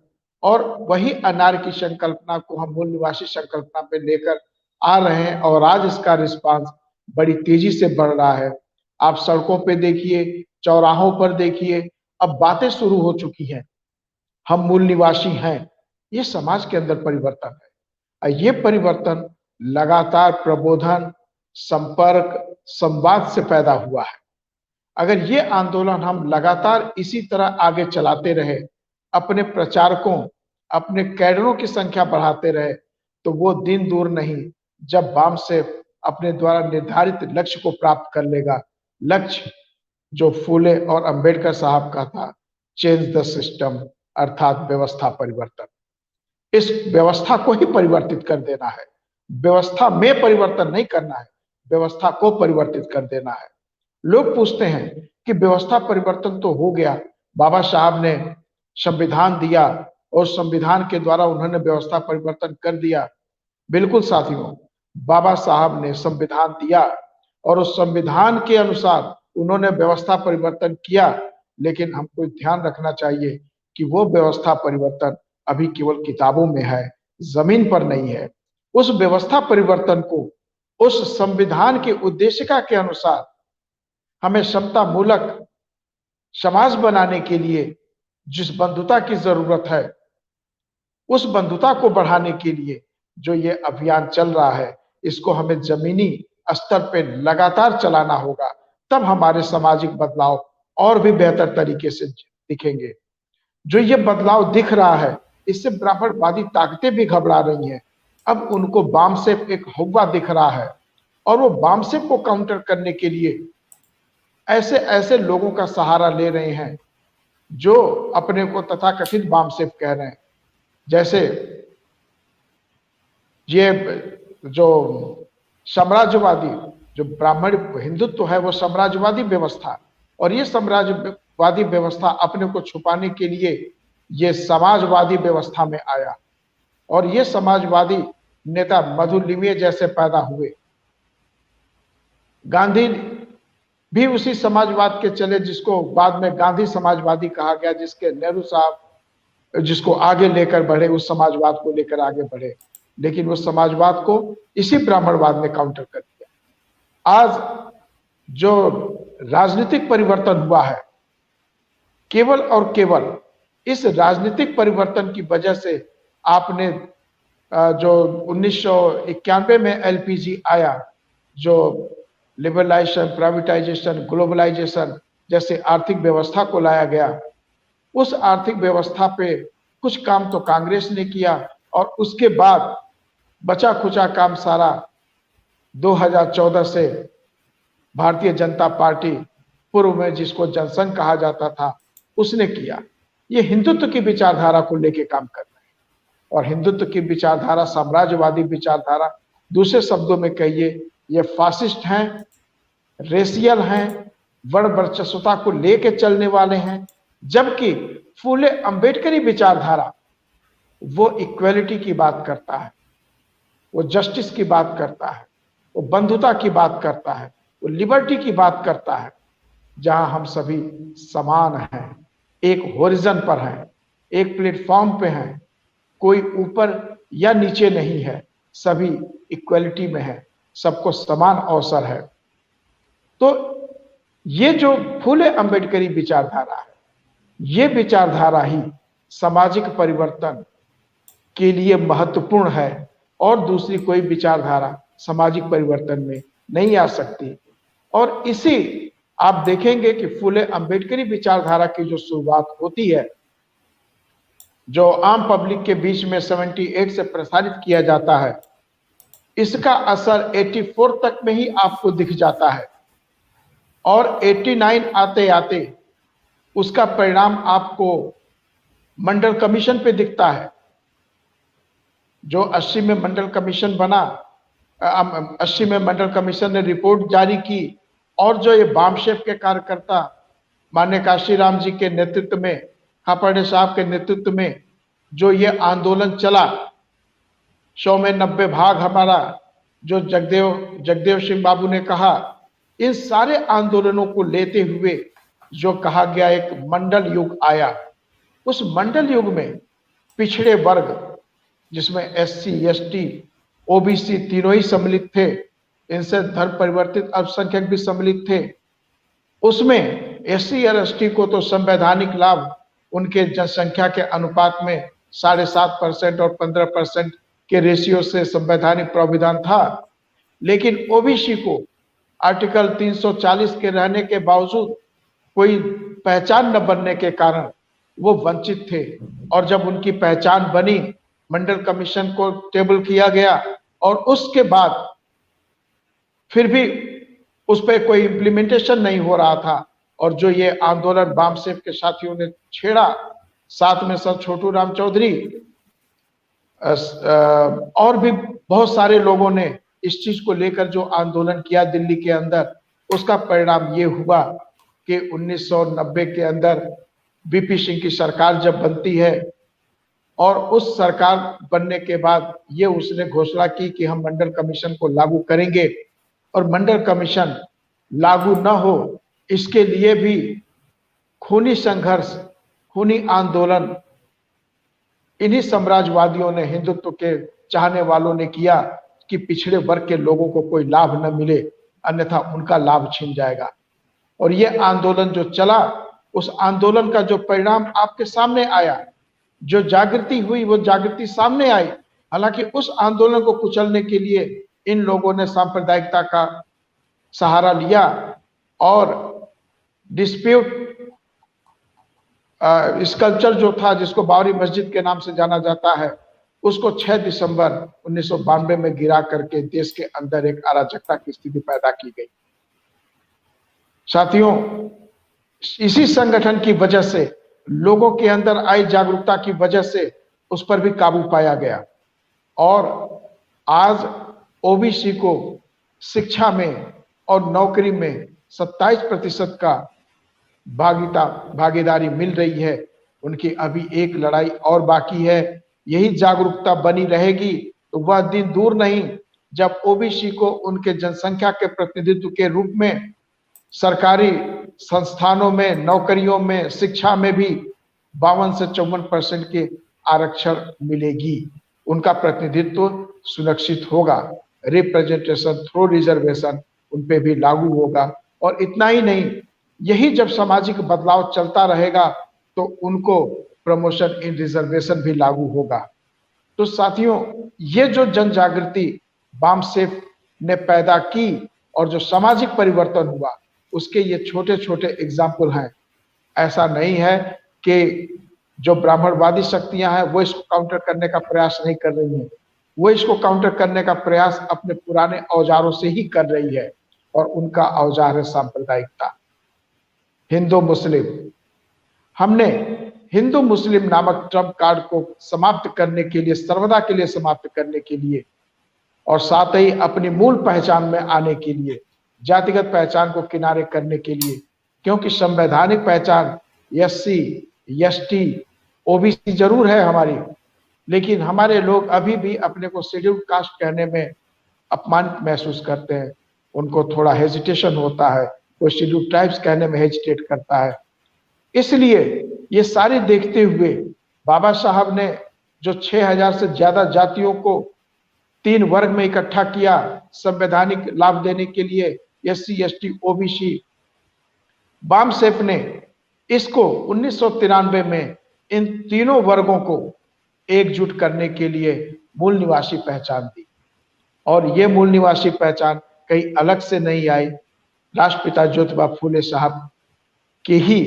और वही अनार्य की संकल्पना को हम मूल निवासी संकल्पना पे लेकर आ रहे हैं और आज इसका रिस्पांस बड़ी तेजी से बढ़ रहा है। आप सड़कों पे देखिए, चौराहों पर देखिए, अब बातें शुरू हो चुकी हैं, हम मूल निवासी हैं। ये समाज के अंदर परिवर्तन है। ये परिवर्तन लगातार प्रबोधन, संपर्क, संवाद से पैदा हुआ है। अगर ये आंदोलन हम लगातार इसी तरह आगे चलाते रहे, अपने प्रचारकों, अपने कैडरों की संख्या बढ़ाते रहे, तो वो दिन दूर नहीं जब वामसेफ अपने द्वारा निर्धारित लक्ष्य को प्राप्त कर लेगा। लक्ष्य जो फूले और अंबेडकर साहब का था, चेंज द सिस्टम, अर्थात व्यवस्था परिवर्तन। इस व्यवस्था को ही परिवर्तित कर देना है, व्यवस्था में परिवर्तन नहीं करना है, व्यवस्था को परिवर्तित कर देना है। लोग पूछते हैं कि व्यवस्था परिवर्तन तो हो गया, बाबा साहब ने संविधान दिया और संविधान के द्वारा उन्होंने व्यवस्था परिवर्तन कर दिया। बिल्कुल साथियों, बाबा साहब ने संविधान दिया और उस संविधान के अनुसार उन्होंने व्यवस्था परिवर्तन किया, लेकिन हमको ध्यान रखना चाहिए कि वो व्यवस्था परिवर्तन अभी केवल किताबों में है, जमीन पर नहीं है। उस व्यवस्था परिवर्तन को उस संविधान के उद्देशिका के अनुसार हमें समता मूलक समाज बनाने के लिए जिस बंधुता की जरूरत है, उस बंधुता को बढ़ाने के लिए जो ये अभियान चल रहा है, इसको हमें जमीनी स्तर पे लगातार चलाना होगा। तब हमारे सामाजिक बदलाव और भी बेहतर तरीके से दिखेंगे। जो ये बदलाव दिख रहा है, इससे ब्राह्मणवादी ताकतें भी घबरा रही हैं। अब उनको वामसेफ एक हौवा दिख रहा है और वो वामसेफ को काउंटर करने के लिए ऐसे ऐसे लोगों का सहारा ले रहे हैं जो अपने को तथाकथित वामसेफ कह रहे हैं। जैसे ये जो साम्राज्यवादी, जो ब्राह्मण हिंदुत्व है, वो साम्राज्यवादी व्यवस्था, और ये साम्राज्यवादी व्यवस्था अपने को छुपाने के लिए ये समाजवादी व्यवस्था में आया और ये समाजवादी नेता मधु लिमये जैसे पैदा हुए। गांधी भी उसी समाजवाद के चले जिसको बाद में गांधी समाजवादी कहा गया, जिसके नेहरू साहब जिसको आगे लेकर बढ़े, उस समाजवाद को लेकर आगे बढ़े, लेकिन उस समाजवाद को इसी ब्राह्मणवाद ने काउंटर कर दिया। आज जो राजनीतिक परिवर्तन हुआ है, केवल और केवल इस राजनीतिक परिवर्तन की वजह से आपने जो 1991 में एलपीजी आया, जो लिबरलाइजेशन, प्राइवेटाइजेशन, ग्लोबलाइजेशन जैसे आर्थिक व्यवस्था को लाया गया, उस आर्थिक व्यवस्था पे कुछ काम तो कांग्रेस ने किया और उसके बाद बचा खुचा काम सारा 2014 से भारतीय जनता पार्टी, पूर्व में जिसको जनसंघ कहा जाता था, उसने किया। ये हिंदुत्व की विचारधारा को लेके काम कर रहे हैं और हिंदुत्व की विचारधारा साम्राज्यवादी विचारधारा, दूसरे शब्दों में कहिए ये फासिस्ट हैं, रेशियल हैं, वर्ण वर्चस्वता को लेके चलने वाले हैं। जबकि फूले अंबेडकरी विचारधारा वो इक्वेलिटी की बात करता है, वो जस्टिस की बात करता है, वो बंधुता की बात करता है, वो लिबर्टी की बात करता है, जहां हम सभी समान हैं, एक होरिजन पर हैं, एक प्लेटफॉर्म पे हैं, कोई ऊपर या नीचे नहीं है, सभी इक्वेलिटी में है, सबको समान अवसर है। तो ये जो फूले अंबेडकरी विचारधारा है, ये विचारधारा ही सामाजिक परिवर्तन के लिए महत्वपूर्ण है और दूसरी कोई विचारधारा सामाजिक परिवर्तन में नहीं आ सकती। और इसी आप देखेंगे कि फुले अंबेडकरी विचारधारा की जो शुरुआत होती है, जो आम पब्लिक के बीच में 78 से प्रसारित किया जाता है, इसका असर 84 तक में ही आपको दिख जाता है और 89 आते आते उसका परिणाम आपको मंडल कमीशन पे दिखता है। जो 80 में मंडल कमीशन बना, 80 में मंडल कमीशन ने रिपोर्ट जारी की और जो ये बामशेफ के कार्यकर्ता माननीय काशीराम जी के नेतृत्व में, खापर्डे साहब के नेतृत्व में जो ये आंदोलन चला, 100 में 90 भाग हमारा जो जगदेव सिंह बाबू ने कहा, इन सारे आंदोलनों को लेते हुए जो कहा गया एक मंडल युग आया। उस मंडल युग में पिछड़े वर्ग, जिसमें SC, ST, OBC तीनों ही सम्मिलित थे, इनसे धर्म परिवर्तित अल्पसंख्यक भी सम्मिलित थे। उसमें SC और ST को तो संवैधानिक लाभ उनके जनसंख्या के अनुपात में 7.5% और 15% के रेशियो से संवैधानिक प्रावधान था, लेकिन OBC को आर्टिकल 340 के रहने के बावजूद कोई पहचान न बनने के कारण वो वंचित थे। और जब उनकी पहचान बनी, मंडल कमीशन को टेबल किया गया और उसके बाद फिर भी उस पर कोई इम्प्लीमेंटेशन नहीं हो रहा था। और जो ये आंदोलन बामसेफ के साथियों ने छेड़ा, साथ में सर छोटू राम चौधरी और भी बहुत सारे लोगों ने इस चीज को लेकर जो आंदोलन किया दिल्ली के अंदर, उसका परिणाम ये हुआ कि 1990 के अंदर VP सिंह की सरकार जब बनती है और उस सरकार बनने के बाद ये उसने घोषणा की कि हम मंडल कमीशन को लागू करेंगे। और मंडल कमीशन लागू न हो इसके लिए भी खूनी संघर्ष, खूनी आंदोलन इन्हीं साम्राज्यवादियों ने, हिंदुत्व के चाहने वालों ने किया कि पिछड़े वर्ग के लोगों को कोई लाभ न मिले, अन्यथा उनका लाभ छिन जाएगा। और ये आंदोलन जो चला, उस आंदोलन का जो परिणाम आपके सामने आया, जो जागृति हुई, वो जागृति सामने आई। हालांकि उस आंदोलन को कुचलने के लिए इन लोगों ने सांप्रदायिकता का सहारा लिया और डिस्प्यूट स्कल्पचर जो था, जिसको बाबरी मस्जिद के नाम से जाना जाता है, उसको 6 दिसंबर 1992 में गिरा करके देश के अंदर एक अराजकता की स्थिति पैदा की गई। साथियों, इसी संगठन की वजह से, लोगों के अंदर आई जागरूकता की वजह से उस पर भी काबू पाया गया और आज OBC को शिक्षा में और नौकरी में 27% का भागीदारी मिल रही है। उनकी अभी एक लड़ाई और बाकी है। यही जागरूकता बनी रहेगी तो वह दिन दूर नहीं जब OBC को उनके जनसंख्या के प्रतिनिधित्व के रूप में सरकारी संस्थानों में, नौकरियों में, शिक्षा में भी 52 से 54% के आरक्षण मिलेगी। उनका प्रतिनिधित्व सुनिश्चित होगा, रिप्रेजेंटेशन थ्रू रिजर्वेशन उन पे भी लागू होगा। और इतना ही नहीं, यही जब सामाजिक बदलाव चलता रहेगा तो उनको प्रमोशन इन रिजर्वेशन भी लागू होगा। तो साथियों, ये जो जन जागृति बामसेफ ने पैदा की और जो सामाजिक परिवर्तन हुआ, उसके ये छोटे छोटे एग्जाम्पल हैं। ऐसा नहीं है कि जो ब्राह्मणवादी शक्तियां हैं वो इसको काउंटर करने का प्रयास नहीं कर रही हैं, वो इसको काउंटर करने का प्रयास अपने पुराने औजारों से ही कर रही है और उनका औजार है सांप्रदायिकता। हिंदू मुस्लिम, हमने हिंदू मुस्लिम नामक ट्रम्प कार्ड को समाप्त करने के लिए, सर्वदा के लिए समाप्त करने के लिए और साथ ही अपनी मूल पहचान में आने के लिए, जातिगत पहचान को किनारे करने के लिए, क्योंकि संवैधानिक पहचान SC, ST, OBC जरूर है हमारी, लेकिन हमारे लोग अभी भी अपने को शेड्यूल्ड कास्ट कहने में अपमानित महसूस करते हैं। उनको थोड़ा हेजिटेशन होता है, कोई शेड्यूल्ड ट्राइब्स कहने में हेजिटेट करता है। इसलिए ये सारे देखते हुए बाबा साहब ने जो 6000 से ज्यादा जातियों को 3 वर्ग में इकट्ठा किया संवैधानिक लाभ देने के लिए, SC, ST, OBC, बामसेफ ने इसको 1993 में इन तीनों वर्गों को एकजुट करने के लिए मूल निवासी पहचान दी। और ये मूल निवासी पहचान कहीं अलग से नहीं आई, राष्ट्रपिता ज्योतिबा फूले साहब के ही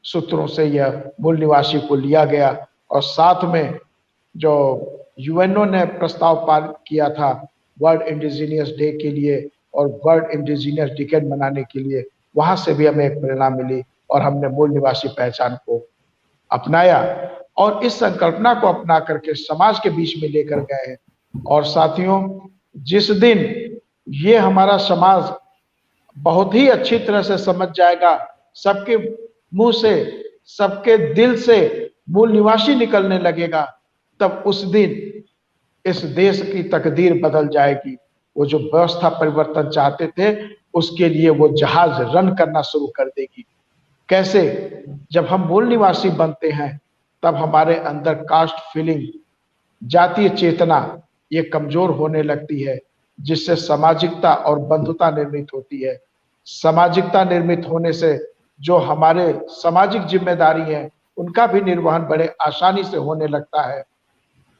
सूत्रों से यह मूल निवासी को लिया गया। और साथ में जो यूएनओ ने प्रस्ताव पारित किया था वर्ल्ड इंडिजीनियस डे के लिए और वर्ल्ड इंडिजीनियस डिकेड मनाने के लिए, वहां से भी हमें एक प्रेरणा मिली और हमने मूल निवासी पहचान को अपनाया और इस संकल्पना को अपना करके समाज के बीच में लेकर गए हैं। और साथियों, जिस दिन ये हमारा समाज बहुत ही अच्छी तरह से समझ जाएगा, सबके मुंह से, सबके दिल से मूल निवासी निकलने लगेगा, तब उस दिन इस देश की तकदीर बदल जाएगी। वो जो व्यवस्था परिवर्तन चाहते थे, उसके लिए वो जहाज रन करना शुरू कर देगी। कैसे? जब हम मूल निवासी बनते हैं, तब हमारे अंदर कास्ट फीलिंग, जातीय चेतना ये कमजोर होने लगती है, जिससे सामाजिकता और बंधुता निर्मित होती है। सामाजिकता निर्मित होने से जो हमारे सामाजिक जिम्मेदारी है, उनका भी निर्वहन बड़े आसानी से होने लगता है।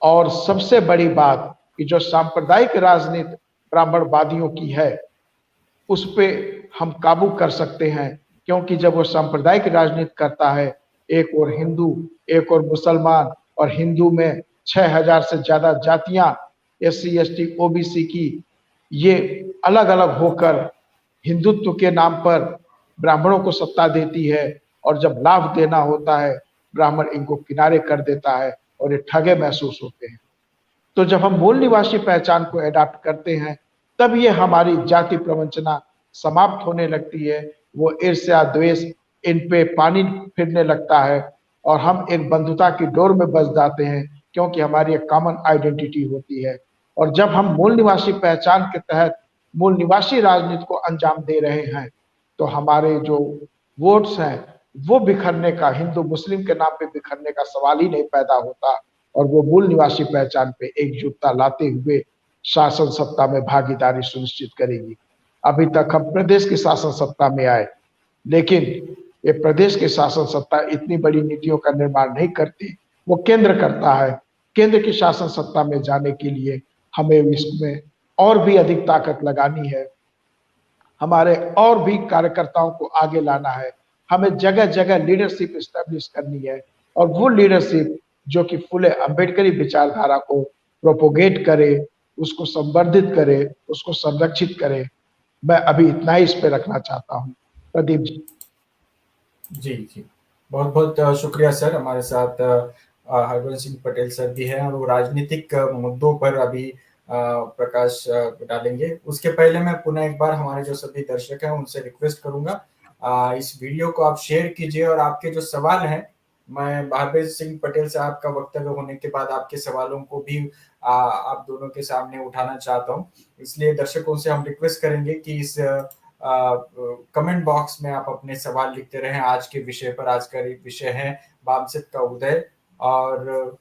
और सबसे बड़ी बात कि जो सांप्रदायिक राजनीति ब्राह्मणवादियों की है, उस पे हम काबू कर सकते हैं, क्योंकि जब वो सांप्रदायिक राजनीति करता है, एक और हिंदू, एक और मुसलमान, और हिंदू में 6000 से ज्यादा जातियां SC ST OBC की, ये अलग अलग होकर हिंदुत्व के नाम पर ब्राह्मणों को सत्ता देती है, और जब लाभ देना होता है, ब्राह्मण इनको किनारे कर देता है और ये ठगे महसूस होते हैं। तो जब हम मूल निवासी पहचान को एडाप्ट करते हैं, तब ये हमारी जाति प्रवंचना समाप्त होने लगती है। वो ईर्ष्या, द्वेष, इन पे पानी फिरने लगता है और हम एक बंधुता की डोर में बस जाते हैं, क्योंकि हमारी एक कॉमन आइडेंटिटी होती है। और जब हम मूल निवासी पहचान के तहत मूल निवासी राजनीति को अंजाम दे रहे हैं, तो हमारे जो वोट्स हैं वो बिखरने का, हिंदू मुस्लिम के नाम पे बिखरने का सवाल ही नहीं पैदा होता, और वो मूल निवासी पहचान पे एकजुटता लाते हुए शासन सत्ता में भागीदारी सुनिश्चित करेगी। अभी तक हम प्रदेश की शासन सत्ता में आए, लेकिन ये प्रदेश की शासन सत्ता इतनी बड़ी नीतियों का निर्माण नहीं करती, वो केंद्र करता है। केंद्र की शासन सत्ता में जाने के लिए हमें इसमें और भी अधिक ताकत लगानी है, हमारे और भी कार्यकर्ताओं को आगे लाना है, हमें जगह जगह लीडरशिप एस्टेब्लिश करनी है, और वो लीडरशिप जो कि फुले अंबेडकरी विचारधारा को प्रोपोगेट करे, उसको संवर्धित करे, उसको संरक्षित करे। मैं अभी इतना ही इस पे रखना चाहता हूँ। प्रदीप जी। जी जी, बहुत बहुत शुक्रिया सर। हमारे साथ हरबंस सिंह पटेल सर भी हैं और वो राजनीतिक मुद्दों पर अभी प्रकाश डालेंगे। उसके पहले मैं पुनः एक बार हमारे जो सभी दर्शक हैं उनसे रिक्वेस्ट करूंगा, इस वीडियो को आप शेयर कीजिए और आपके जो सवाल हैं, मैं हरबंस सिंह पटेल साहब का वक्तव्य होने के बाद आपके सवालों को भी आप दोनों के सामने उठाना चाहता हूं। इसलिए दर्शकों से हम रिक्वेस्ट करेंगे कि इस कमेंट बॉक्स में आप अपने सवाल लिखते रहें आज के विषय पर। आज का विषय है वामसित का उदय और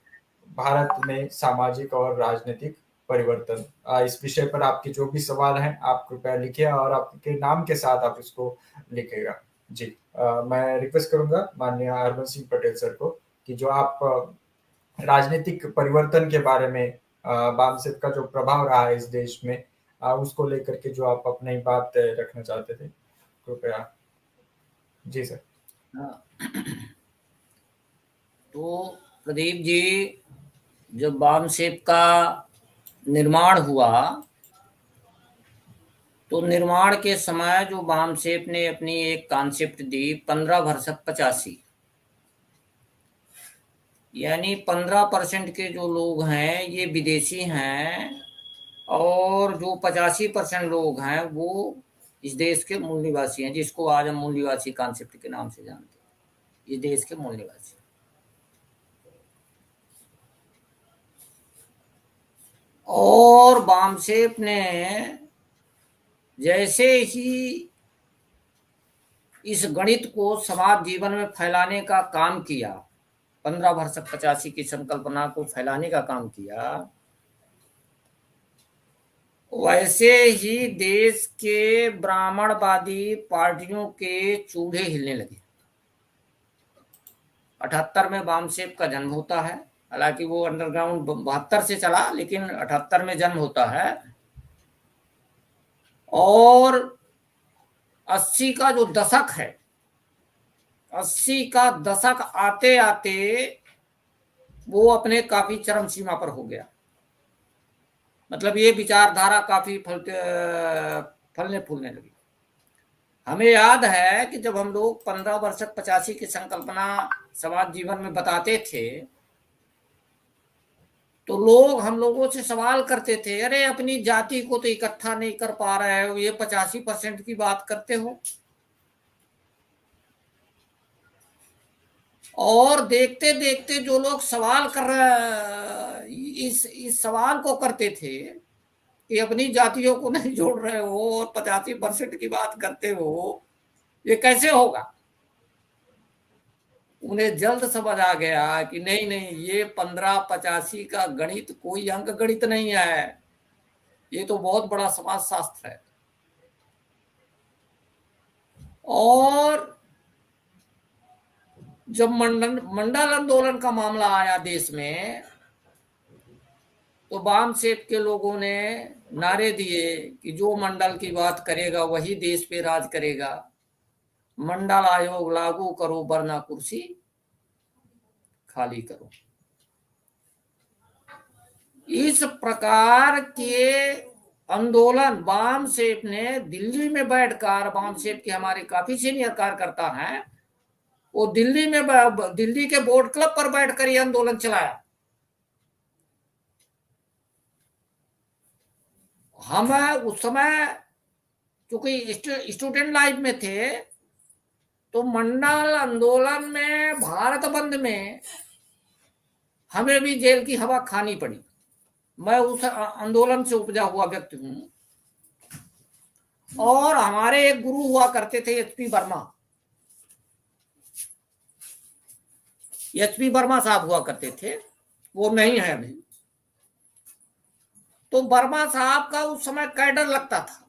भारत में सामाजिक और राजनीतिक परिवर्तन। इस विषय पर आपके जो भी सवाल हैं आप कृपया लिखिए और आपके नाम के साथ आप इसको लिखिएगा। जी, मैं रिक्वेस्ट करूंगा माननीय हरबंस सिंह पटेल सर को कि जो आप राजनीतिक परिवर्तन के बारे में, वामसित का जो प्रभाव रहा है इस देश में, उसको लेकर के जो आप अपनी बात रखना चाहते थे, कृपया। जी सर। तो प्रदीप जी, जब वामसेप का निर्माण हुआ, तो निर्माण के समय जो वामसेप ने अपनी एक कॉन्सेप्ट दी 15/85, यानी 15% के जो लोग हैं ये विदेशी हैं और जो 85% लोग हैं वो इस देश के मूल निवासी हैं, जिसको आज हम मूल निवासी कॉन्सेप्ट के नाम से जानते हैं, इस देश के मूल निवासी। और वामसेप ने जैसे ही इस गणित को समाज जीवन में फैलाने का काम किया, 15/85 की संकल्पना को फैलाने का काम किया, वैसे ही देश के ब्राह्मणवादी पार्टियों के चूल्हे हिलने लगे। 78 में वामसेप का जन्म होता है हालांकि वो अंडरग्राउंड 72 से चला, लेकिन 78 में जन्म होता है। और 80 का जो दशक है, 80 का दशक आते आते वो अपने काफी चरम सीमा पर हो गया। मतलब ये विचारधारा काफी फलने फूलने लगी। हमें याद है कि जब हम लोग 15 वर्षक 85 की संकल्पना समाज जीवन में बताते थे, तो लोग हम लोगों से सवाल करते थे, अरे अपनी जाति को तो इकट्ठा नहीं कर पा रहे हो, ये 85% की बात करते हो। और देखते देखते जो लोग सवाल कर रहे, इस सवाल को करते थे कि अपनी जातियों को नहीं जोड़ रहे हो और 85% की बात करते हो, ये कैसे होगा। उन्हें जल्द समझ आ गया कि नहीं नहीं, ये 15-85 का गणित कोई अंक गणित नहीं है, ये तो बहुत बड़ा समाज शास्त्र है। और जब मंडल आंदोलन का मामला आया देश में, तो वाम सेप के लोगों ने नारे दिए कि जो मंडल की बात करेगा वही देश पे राज करेगा, मंडल आयोग लागू करो वरना कुर्सी खाली करो। इस प्रकार के आंदोलन वाम सेप ने दिल्ली में बैठकर, वाम सेप के हमारे काफी सीनियर कार्यकर्ता हैं, वो दिल्ली के बोर्ड क्लब पर बैठकर ये आंदोलन चलाया। हम उस समय चूंकि स्टूडेंट लाइफ में थे, तो मंडल आंदोलन में, भारत बंद में हमें भी जेल की हवा खानी पड़ी। मैं उस आंदोलन से उपजा हुआ व्यक्ति हूं। और हमारे एक गुरु हुआ करते थे, एचपी वर्मा। एचपी वर्मा साहब हुआ करते थे, वो नहीं है अभी। तो वर्मा साहब का उस समय कैडर लगता था,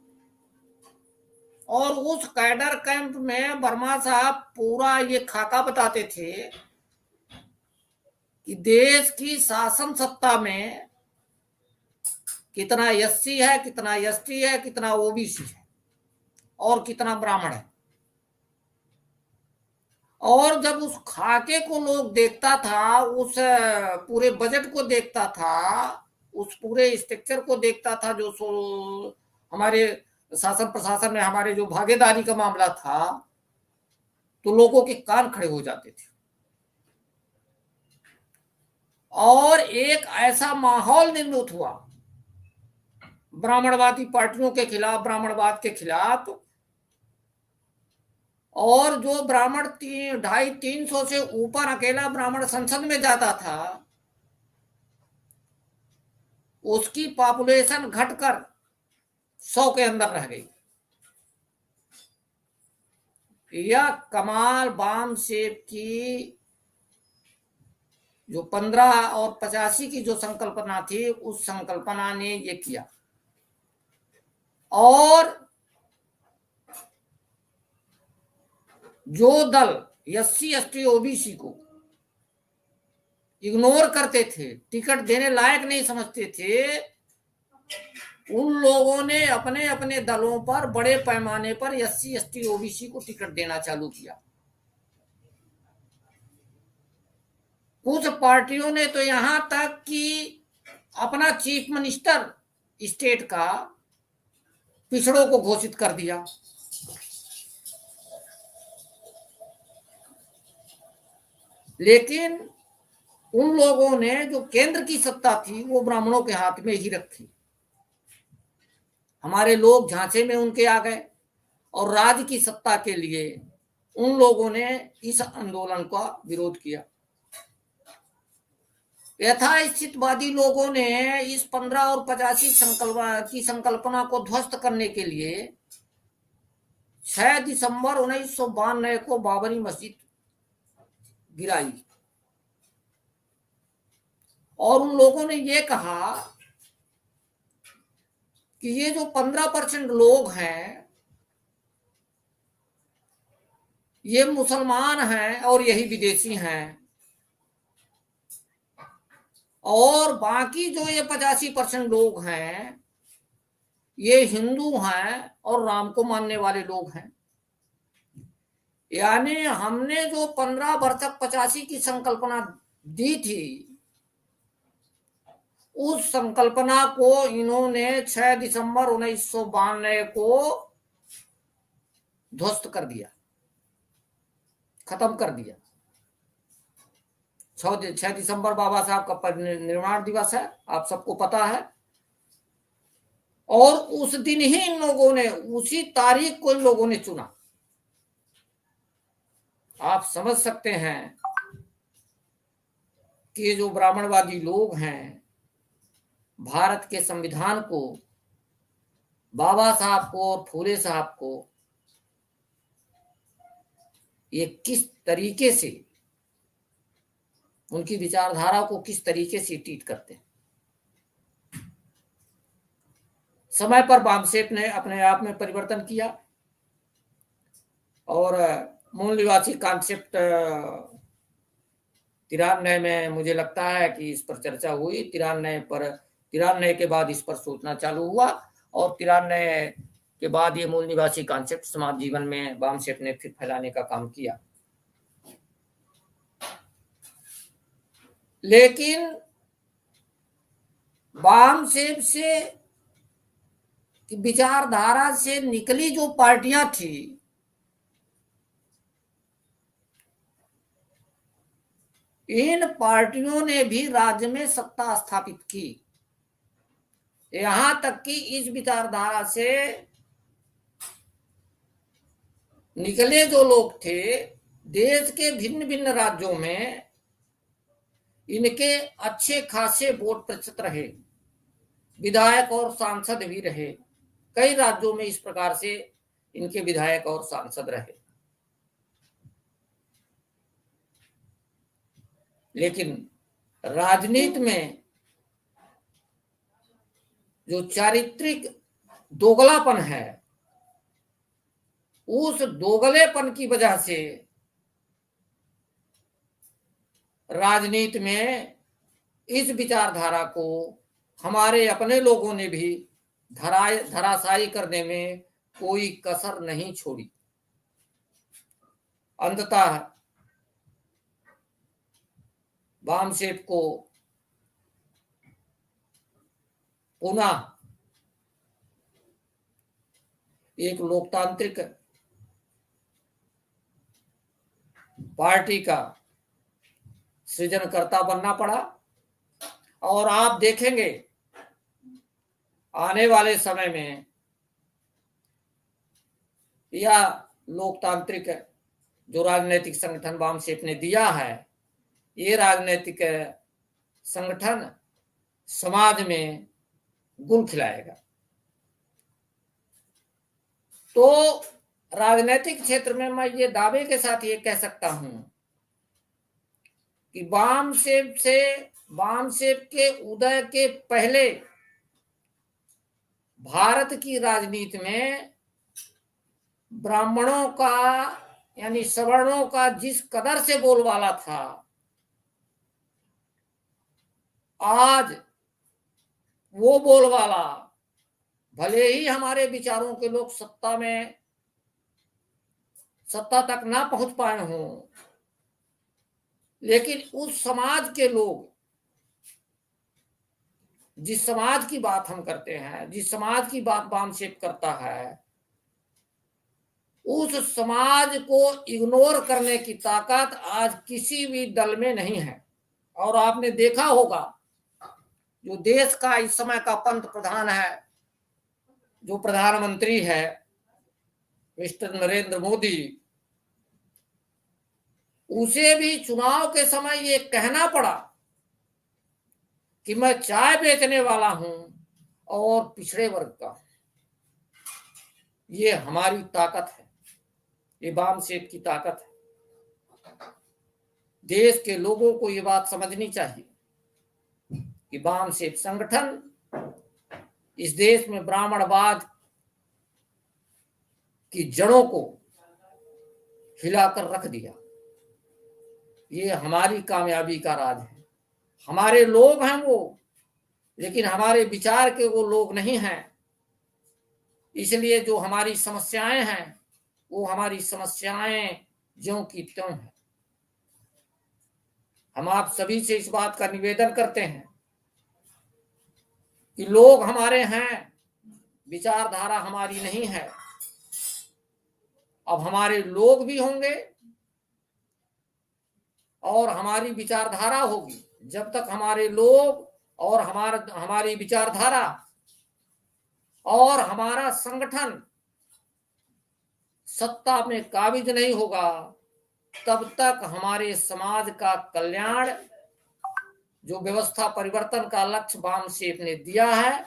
और उस कैडर कैंप में वर्मा साहब पूरा ये खाका बताते थे कि देश की शासन सत्ता में कितना एससी है, कितना एसटी है, कितना ओबीसी है, और कितना ब्राह्मण है। और जब उस खाके को लोग देखता था, उस पूरे बजट को देखता था, उस पूरे स्ट्रक्चर को देखता था, जो हमारे शासन प्रशासन में हमारे जो भागीदारी का मामला था, तो लोगों के कान खड़े हो जाते थे। और एक ऐसा माहौल निर्मित हुआ ब्राह्मणवादी पार्टियों के खिलाफ, ब्राह्मणवाद के खिलाफ। और जो ब्राह्मण 250-300 से ऊपर अकेला ब्राह्मण संसद में जाता था, उसकी पॉपुलेशन घटकर 100 के अंदर रह गई। यह कमाल वाम सेप की जो 15 और 85 की जो संकल्पना थी, उस संकल्पना ने ये किया। और जो दल एससी एसटी ओबीसी को इग्नोर करते थे, टिकट देने लायक नहीं समझते थे, उन लोगों ने अपने अपने दलों पर बड़े पैमाने पर एससी एसटी ओबीसी को टिकट देना चालू किया। कुछ पार्टियों ने तो यहां तक कि अपना चीफ मिनिस्टर स्टेट का पिछड़ों को घोषित कर दिया। लेकिन उन लोगों ने जो केंद्र की सत्ता थी वो ब्राह्मणों के हाथ में ही रखी। हमारे लोग झांसे में उनके आ गए, और राज्य की सत्ता के लिए उन लोगों ने इस आंदोलन का विरोध किया। यथास्थितवादी लोगों ने इस 15 और 85 की संकल्पना को ध्वस्त करने के लिए 6 दिसंबर 1992 को बाबरी मस्जिद गिराई। और उन लोगों ने ये कहा कि ये जो 15% लोग हैं, ये मुसलमान हैं और यही विदेशी हैं। और बाकी जो ये 85% लोग हैं ये हिंदू हैं और राम को मानने वाले लोग हैं। यानी हमने जो 15 वर्षक 85 की संकल्पना दी थी, उस संकल्पना को इन्होंने 6 दिसंबर 1992 को ध्वस्त कर दिया, खत्म कर दिया। 6 दिसंबर बाबा साहब का परिनिर्वाण दिवस है, आप सबको पता है। और उस दिन ही इन लोगों ने, उसी तारीख को इन लोगों ने चुना। आप समझ सकते हैं कि जो ब्राह्मणवादी लोग हैं, भारत के संविधान को, बाबा साहब को और फूले साहब को ये किस तरीके से, उनकी विचारधारा को किस तरीके से ट्रीट करते हैं। समय पर बामसेप ने अपने आप में परिवर्तन किया और मूल निवासी कॉन्सेप्ट 93 में मुझे लगता है कि इस पर चर्चा हुई। 93 के बाद इस पर सोचना चालू हुआ और 93 के बाद ये मूल निवासी कॉन्सेप्ट समाज जीवन में बामसेप ने फिर फैलाने का काम किया। लेकिन बामसेप से विचारधारा से निकली जो पार्टियां थी, इन पार्टियों ने भी राज्य में सत्ता स्थापित की। यहां तक कि इस विचारधारा से निकले जो लोग थे, देश के भिन्न भिन्न राज्यों में इनके अच्छे खासे वोट प्रतिशत रहे, विधायक और सांसद भी रहे। कई राज्यों में इस प्रकार से इनके विधायक और सांसद रहे। लेकिन राजनीति में जो चारित्रिक दोगलापन है, उस दोगलेपन की वजह से राजनीति में इस विचारधारा को हमारे अपने लोगों ने भी धराशायी करने में कोई कसर नहीं छोड़ी। अंततः बामसेप को पुनः एक लोकतांत्रिक पार्टी का सृजनकर्ता बनना पड़ा। और आप देखेंगे आने वाले समय में यह लोकतांत्रिक जो राजनीतिक संगठन बामसेप ने दिया है, ये राजनीतिक संगठन समाज में गुल खिलाएगा। तो राजनीतिक क्षेत्र में मैं ये दावे के साथ ये कह सकता हूं कि बामसेप के उदय के पहले भारत की राजनीति में ब्राह्मणों का यानी सवर्णों का जिस कदर से बोलबाला था, आज वो बोलबाला, भले ही हमारे विचारों के लोग सत्ता तक ना पहुंच पाए हों, लेकिन उस समाज के लोग, जिस समाज की बात हम करते हैं, जिस समाज की बात बामसेप करता है, उस समाज को इग्नोर करने की ताकत आज किसी भी दल में नहीं है। और आपने देखा होगा जो देश का इस समय का पंत प्रधान है, जो प्रधानमंत्री है मिस्टर नरेंद्र मोदी, उसे भी चुनाव के समय ये कहना पड़ा कि मैं चाय बेचने वाला हूं और पिछड़े वर्ग का। ये हमारी ताकत है, ये बामसेप की ताकत है। देश के लोगों को ये बात समझनी चाहिए कि बामसेप संगठन इस देश में ब्राह्मणवाद की जड़ों को हिलाकर रख दिया। ये हमारी कामयाबी का राज है। हमारे लोग हैं वो, लेकिन हमारे विचार के वो लोग नहीं हैं। इसलिए जो हमारी समस्याएं हैं वो हमारी समस्याएं ज्यों की त्यों हैं। हम आप सभी से इस बात का निवेदन करते हैं कि लोग हमारे हैं, विचारधारा हमारी नहीं है। अब हमारे लोग भी होंगे और हमारी विचारधारा होगी। जब तक हमारे लोग और हमारी विचारधारा और हमारा संगठन सत्ता में काबिज नहीं होगा, तब तक हमारे समाज का कल्याण, जो व्यवस्था परिवर्तन का लक्ष्य वामसेप ने दिया है,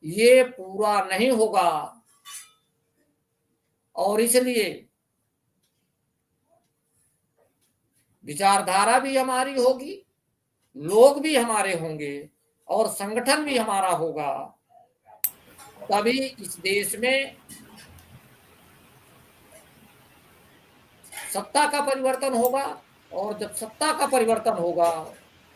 ये पूरा नहीं होगा। और इसलिए विचारधारा भी हमारी होगी, लोग भी हमारे होंगे और संगठन भी हमारा होगा, तभी इस देश में सत्ता का परिवर्तन होगा। और जब सत्ता का परिवर्तन होगा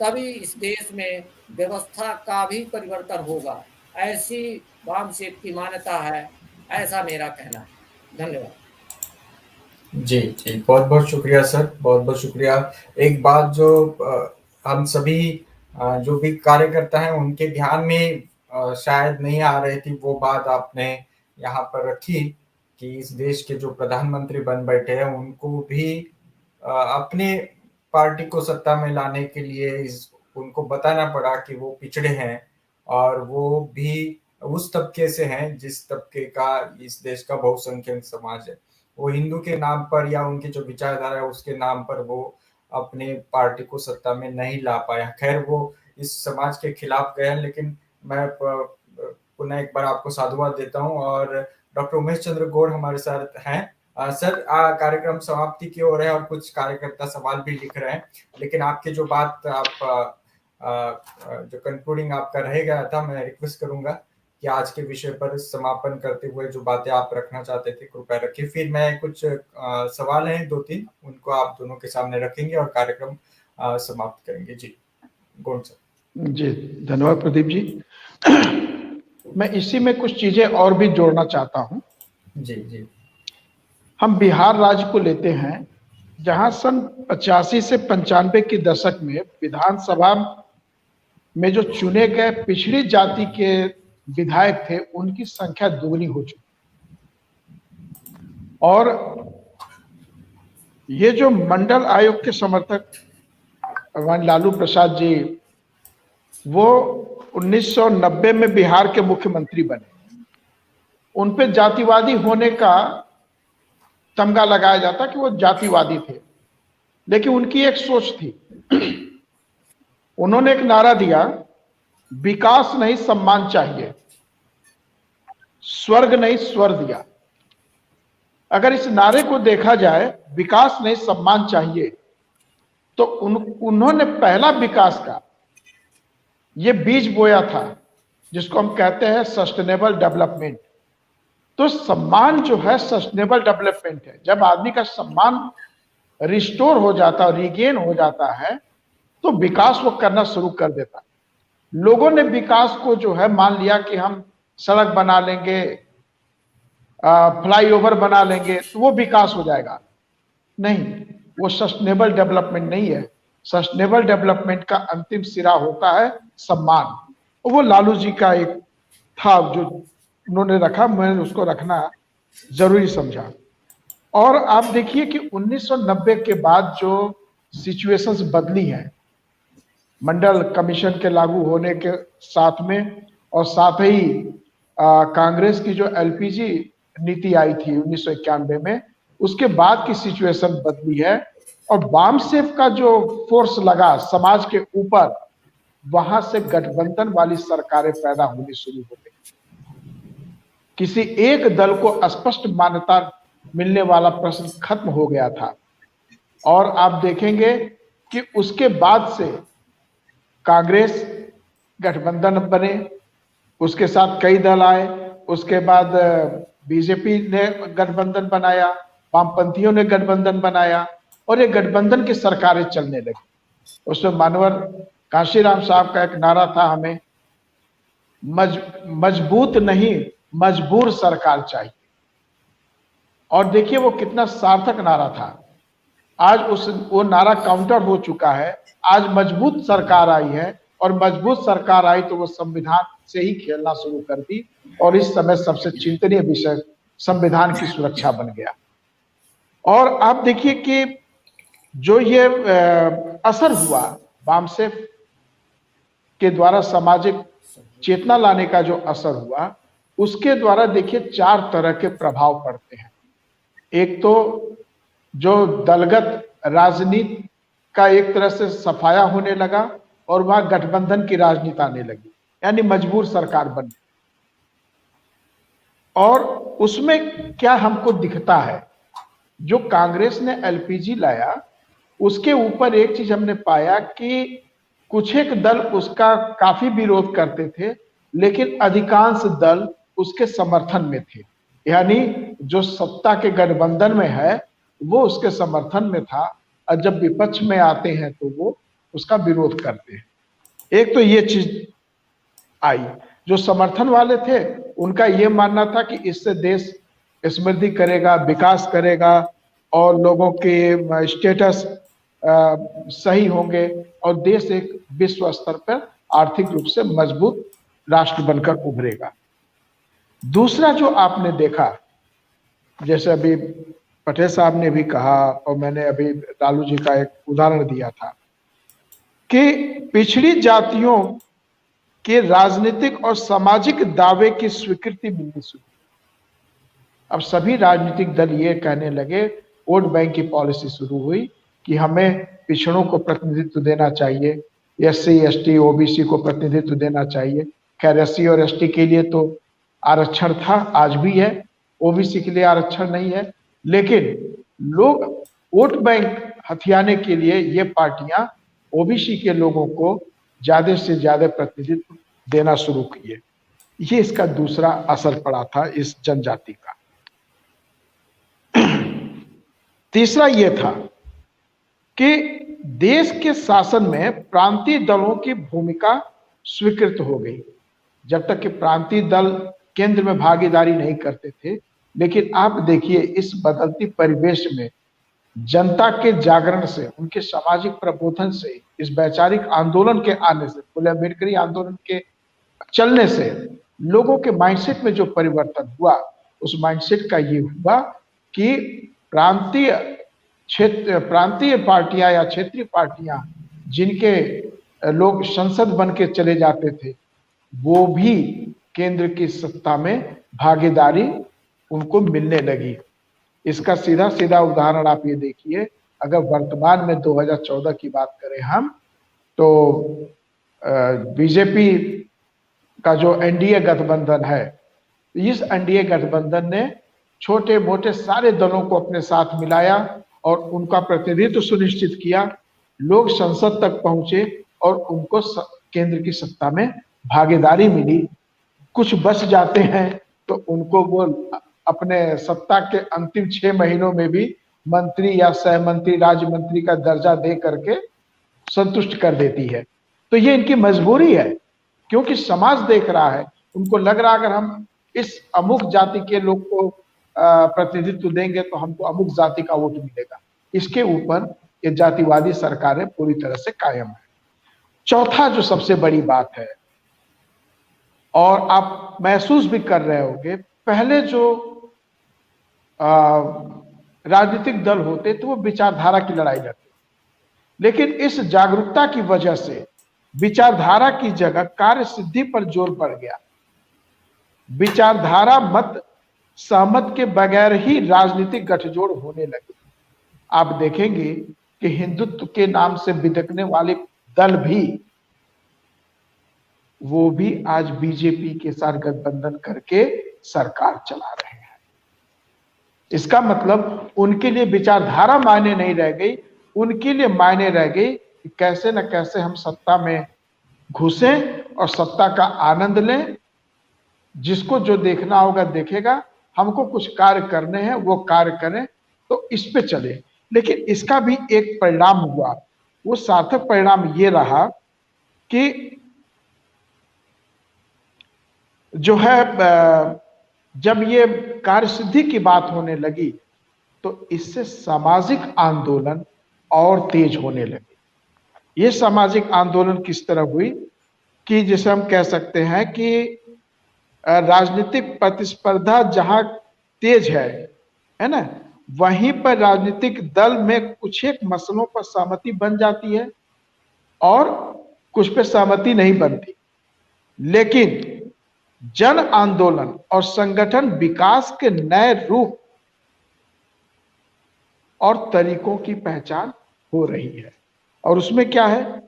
तभी इस देश में व्यवस्था का भी परिवर्तन होगा। ऐसी वामसेप की मान्यता है, ऐसा मेरा कहना है। धन्यवाद। जी जी, बहुत बहुत शुक्रिया सर, बहुत बहुत शुक्रिया। एक बात जो हम सभी जो भी कार्यकर्ता हैं उनके ध्यान में शायद नहीं आ रही थी, वो बात आपने यहाँ पर रखी कि इस देश के जो प्रधानमंत्री बन बैठे हैं उनको भी अपने पार्टी को सत्ता में लाने के लिए उनको बताना पड़ा कि वो पिछड़े हैं और वो भी उस तबके से हैं जिस तबके का इस देश का बहुसंख्यक समाज है। वो हिंदू के नाम पर या उनकी जो विचारधारा है उसके नाम पर वो अपने पार्टी को सत्ता में नहीं ला पाया। खैर वो इस समाज के खिलाफ गए, लेकिन मैं पुनः एक बार आपको साधुवाद देता हूं। और डॉक्टर उमेश चंद्र गौड़ हमारे साथ हैं। सर, कार्यक्रम समाप्ति की ओर है और कुछ कार्यकर्ता सवाल भी लिख रहे हैं, लेकिन आपकी जो बात आप जो कंक्लूडिंग आपका रह गया था, मैं रिक्वेस्ट करूंगा कि आज के विषय पर समापन करते हुए जो बातें आप रखना चाहते थे कृपया रखिए। फिर मैं कुछ सवाल हैं 2-3 उनको आप दोनों के सामने रखेंगे और कार्यक्रम समाप्त करेंगे। जी गौड़ सर। जी धन्यवाद प्रदीप जी। मैं इसी में कुछ चीजें और भी जोड़ना चाहता हूं। जी जी। हम बिहार राज्य को लेते हैं, जहां सन 85 से 95 के दशक में विधानसभा में जो चुने गए पिछड़ी जाति के विधायक थे उनकी संख्या दुगनी हो चुकी। और ये जो मंडल आयोग के समर्थक लालू प्रसाद जी, वो 1990 में बिहार के मुख्यमंत्री बने। उन पे जातिवादी होने का तमगा लगाया जाता कि वो जातिवादी थे, लेकिन उनकी एक सोच थी। उन्होंने एक नारा दिया, विकास नहीं सम्मान चाहिए, स्वर्ग नहीं स्वर दिया। अगर इस नारे को देखा जाए, विकास नहीं सम्मान चाहिए, तो उन्होंने पहला विकास का ये बीज बोया था जिसको हम कहते हैं सस्टेनेबल डेवलपमेंट। तो सम्मान जो है सस्टेनेबल डेवलपमेंट है। जब आदमी का सम्मान रिस्टोर हो जाता है, रिगेन हो जाता है, तो विकास वो करना शुरू कर देता है। लोगों ने विकास को जो है मान लिया कि हम सड़क बना लेंगे, फ्लाईओवर बना लेंगे तो वो विकास हो जाएगा। नहीं, वो सस्टेनेबल डेवलपमेंट नहीं है। सस्टेनेबल डेवलपमेंट का अंतिम सिरा होता है सम्मान। और वो लालू जी का एक था जो उन्होंने रखा, मैंने उसको रखना जरूरी समझा। और आप देखिए कि 1990 के बाद जो सिचुएशंस बदली हैं, मंडल कमीशन के लागू होने के साथ में, और साथ ही कांग्रेस की जो एलपीजी नीति आई थी 1991 में, उसके बाद की सिचुएशन बदली है। और वामसेप का जो फोर्स लगा समाज के ऊपर, वहां से गठबंधन वाली सरकारें पैदा होनी शुरू हो गई। किसी एक दल को स्पष्ट मान्यता मिलने वाला प्रश्न खत्म हो गया था। और आप देखेंगे कि उसके बाद से कांग्रेस गठबंधन बने, उसके साथ कई दल आए, उसके बाद बीजेपी ने गठबंधन बनाया, वामपंथियों ने गठबंधन बनाया, और ये गठबंधन की सरकारें चलने लगी। उसमें मानवर काशीराम साहब का एक नारा था, हमें मजबूत नहीं मजबूर सरकार चाहिए। और देखिए वो कितना सार्थक नारा था। आज वो नारा काउंटर हो चुका है। आज मजबूत सरकार आई है, और मजबूत सरकार आई तो वो संविधान से ही खेलना शुरू कर दी, और इस समय सबसे चिंतनीय विषय संविधान की सुरक्षा बन गया। और आप देखिए कि जो ये असर हुआ वामसेफ के द्वारा सामाजिक चेतना लाने का जो असर हुआ, उसके द्वारा देखिए 4 तरह के प्रभाव पड़ते हैं। एक तो जो दलगत राजनीति का एक तरह से सफाया होने लगा, और वहां गठबंधन की राजनीति आने लगी, यानी मजबूर सरकार बन गई। और उसमें क्या हमको दिखता है, जो कांग्रेस ने एलपीजी लाया, उसके ऊपर एक चीज हमने पाया कि कुछ एक दल उसका काफी विरोध करते थे, लेकिन अधिकांश दल उसके समर्थन में थे। यानी जो सत्ता के गठबंधन में है वो उसके समर्थन में था, और जब विपक्ष में आते हैं तो वो उसका विरोध करते हैं। एक तो ये चीज आई। जो समर्थन वाले थे उनका ये मानना था कि इससे देश समृद्धि करेगा, विकास करेगा, और लोगों के स्टेटस सही होंगे, और देश एक विश्व स्तर पर आर्थिक रूप से मजबूत राष्ट्र बनकर उभरेगा। दूसरा जो आपने देखा, जैसे अभी पटेल साहब ने भी कहा, और मैंने अभी लालू जी का एक उदाहरण दिया था, कि पिछड़ी जातियों के राजनीतिक और सामाजिक दावे की स्वीकृति मिलनी शुरू। अब सभी राजनीतिक दल ये कहने लगे, वोट बैंक की पॉलिसी शुरू हुई कि हमें पिछड़ों को प्रतिनिधित्व देना चाहिए, एससी एसटी ओबीसी को प्रतिनिधित्व देना चाहिए। खैर एससी और एसटी के लिए तो आरक्षण था, आज भी है, ओबीसी के लिए आरक्षण नहीं है, लेकिन लोग वोट बैंक हथियाने के लिए ये पार्टियां ओबीसी के लोगों को ज्यादा से ज्यादा प्रतिनिधित्व देना शुरू किए। ये इसका दूसरा असर पड़ा था इस जनजाति का। तीसरा ये था कि देश के शासन में प्रांतीय दलों की भूमिका स्वीकृत हो गई। जब तक कि प्रांतीय दल केंद्र में भागीदारी नहीं करते थे, लेकिन आप देखिए इस बदलती परिवेश में जनता के जागरण से, उनके सामाजिक प्रबोधन से, इस वैचारिक आंदोलन के आने से, फुले अम्बेडकरी आंदोलन के चलने से लोगों के माइंडसेट में जो परिवर्तन हुआ, उस माइंडसेट का ये हुआ कि प्रांतीय पार्टियां या क्षेत्रीय पार्टियां जिनके लोग संसद बन के चले जाते थे, वो भी केंद्र की सत्ता में भागीदारी उनको मिलने लगी। इसका सीधा सीधा उदाहरण आप ये देखिए, अगर वर्तमान में 2014 की बात करें हम, तो बीजेपी का जो एनडीए गठबंधन है, इस एनडीए गठबंधन ने छोटे मोटे सारे दलों को अपने साथ मिलाया और उनका प्रतिनिधित्व सुनिश्चित किया। लोग संसद तक पहुंचे और उनको केंद्र की सत्ता में भागीदारी मिली। कुछ बच जाते हैं तो उनको वो अपने सत्ता के अंतिम 6 महीनों में भी मंत्री या सहमंत्री, राज्य मंत्री का दर्जा दे करके संतुष्ट कर देती है। तो ये इनकी मजबूरी है, क्योंकि समाज देख रहा है, उनको लग रहा है अगर हम इस अमुक जाति के लोग को प्रतिनिधित्व देंगे तो हमको अमुक जाति का वोट मिलेगा। इसके ऊपर ये जातिवादी सरकारें पूरी तरह से कायम है। चौथा जो सबसे बड़ी बात है, और आप महसूस भी कर रहे होंगे, पहले जो राजनीतिक दल होते तो वो विचारधारा की लड़ाई लड़ते, लेकिन इस जागरूकता की वजह से विचारधारा की जगह कार्य सिद्धि पर जोर पड़ गया। विचारधारा मत सहमत के बगैर ही राजनीतिक गठजोड़ होने लगे। आप देखेंगे कि हिंदुत्व के नाम से बिदकने वाले दल भी, वो भी आज बीजेपी के साथ गठबंधन करके सरकार चला रहे हैं। इसका मतलब उनके लिए विचारधारा मायने नहीं रह गई, उनके लिए मायने रह गई कि कैसे न कैसे हम सत्ता में घुसें और सत्ता का आनंद लें। जिसको जो देखना होगा देखेगा, हमको कुछ कार्य करने हैं वो कार्य करें, तो इस पे चले। लेकिन इसका भी एक परिणाम हुआ वो सार्थक परिणाम ये रहा कि जो है जब ये कार्यसिद्धि की बात होने लगी तो इससे सामाजिक आंदोलन और तेज होने लगे। ये सामाजिक आंदोलन किस तरह हुई कि जिसे हम कह सकते हैं कि राजनीतिक प्रतिस्पर्धा जहां तेज है ना, वहीं पर राजनीतिक दल में कुछ एक मसलों पर सहमति बन जाती है और कुछ पे सहमति नहीं बनती, लेकिन जन आंदोलन और संगठन विकास के नए रूप और तरीकों की पहचान हो रही है। और उसमें क्या है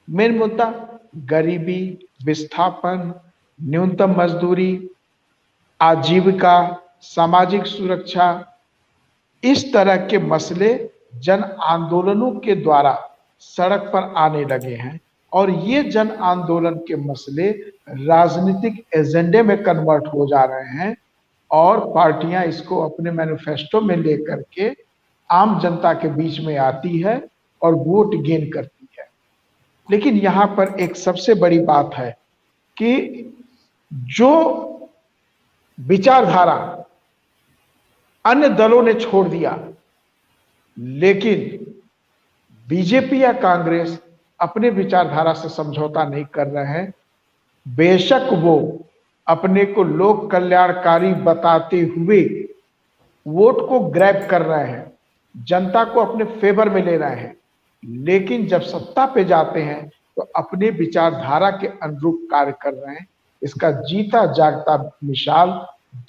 मेन मुद्दा? गरीबी, विस्थापन, न्यूनतम मजदूरी, आजीविका, सामाजिक सुरक्षा, इस तरह के मसले जन आंदोलनों के द्वारा सड़क पर आने लगे हैं और ये जन आंदोलन के मसले राजनीतिक एजेंडे में कन्वर्ट हो जा रहे हैं और पार्टियां इसको अपने मैनिफेस्टो में लेकर के आम जनता के बीच में आती है और वोट गेन करती है। लेकिन यहां पर एक सबसे बड़ी बात है कि जो विचारधारा अन्य दलों ने छोड़ दिया, लेकिन बीजेपी या कांग्रेस अपने विचारधारा से समझौता नहीं कर रहे हैं। बेशक वो अपने को लोक कल्याणकारी बताते हुए वोट को ग्रैब कर रहे हैं, जनता को अपने फेवर में ले रहे हैं, लेकिन जब सत्ता पे जाते हैं तो अपने विचारधारा के अनुरूप कार्य कर रहे हैं। इसका जीता जागता मिसाल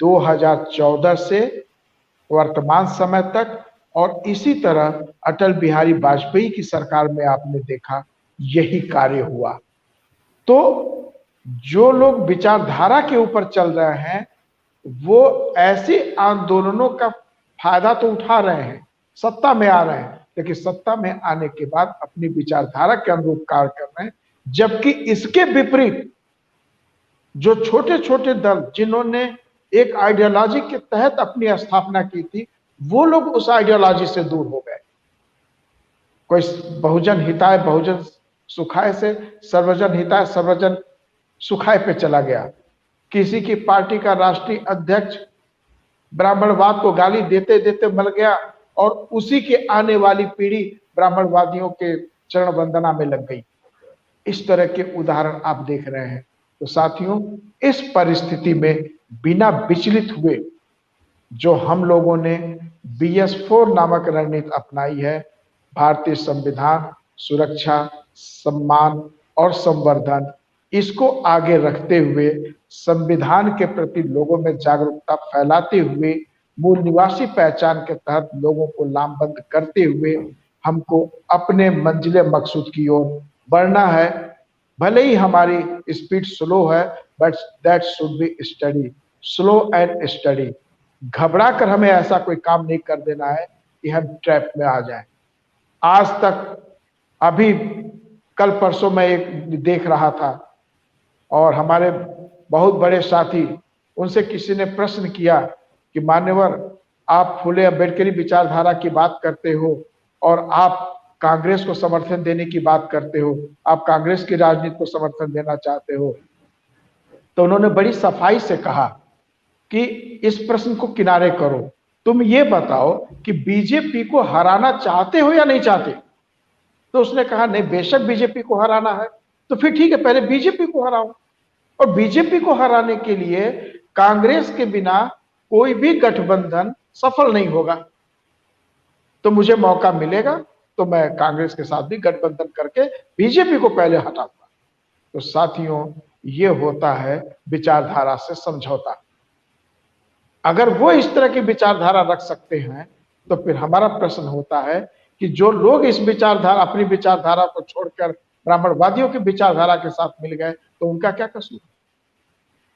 2014 से वर्तमान समय तक और इसी तरह अटल बिहारी वाजपेयी की सरकार में आपने देखा यही कार्य हुआ। तो जो लोग विचारधारा के ऊपर चल रहे हैं वो ऐसे आंदोलनों का फायदा तो उठा रहे हैं, सत्ता में आ रहे हैं, लेकिन सत्ता में आने के बाद अपनी विचारधारा के अनुरूप कार्य कर रहे हैं। जबकि इसके विपरीत जो छोटे छोटे दल जिन्होंने एक आइडियोलॉजी के तहत अपनी स्थापना की थी, वो लोग उस आइडियोलॉजी से दूर हो गए। कोई बहुजन हिताय बहुजन सुखाय से सर्वजन हिताय सर्वजन सुखाय पे चला गया। किसी की पार्टी का राष्ट्रीय अध्यक्ष ब्राह्मणवाद को गाली देते देते मर गया और उसी के आने वाली पीढ़ी ब्राह्मणवादियों के चरण वंदना में लग गई। इस तरह के उदाहरण आप देख रहे हैं। तो साथियों, इस परिस्थिति में बिना विचलित हुए जो हम लोगों ने BS4 नामक रणनीति अपनाई है, भारतीय संविधान, सुरक्षा, सम्मान और संवर्धन, इसको आगे रखते हुए संविधान के प्रति लोगों में जागरूकता फैलाते हुए मूल निवासी पहचान के तहत लोगों को लामबंद करते हुए हमको अपने मंजिले मकसूद की ओर बढ़ना है। भले ही हमारी स्पीड स्लो है, but that should be study, slow and study. घबरा कर हमें ऐसा कोई काम नहीं कर देना है कि हम ट्रैप में आ जाएं। आज तक अभी कल परसों मैं एक देख रहा था और हमारे बहुत बड़े साथी, उनसे किसी ने प्रश्न किया कि मान्यवर, आप फुले अम्बेडकरी विचारधारा की बात करते हो और आप कांग्रेस को समर्थन देने की बात करते हो, आप कांग्रेस की राजनीति को समर्थन देना चाहते हो। तो उन्होंने बड़ी सफाई से कहा कि इस प्रश्न को किनारे करो, तुम ये बताओ कि बीजेपी को हराना चाहते हो या नहीं चाहते। तो उसने कहा नहीं, बेशक बीजेपी को हराना है। तो फिर ठीक है, पहले बीजेपी को हराओ। और बीजेपी को हराने के लिए कांग्रेस के बिना कोई भी गठबंधन सफल नहीं होगा। तो मुझे मौका मिलेगा तो मैं कांग्रेस के साथ भी गठबंधन करके बीजेपी को पहले हटाऊंगा। तो साथियों, ये होता है विचारधारा से समझौता। अगर वो इस तरह की विचारधारा रख सकते हैं तो फिर हमारा प्रश्न होता है कि जो लोग इस विचारधारा, अपनी विचारधारा को छोड़कर ब्राह्मणवादियों की विचारधारा के साथ मिल गए, तो उनका क्या कसूर।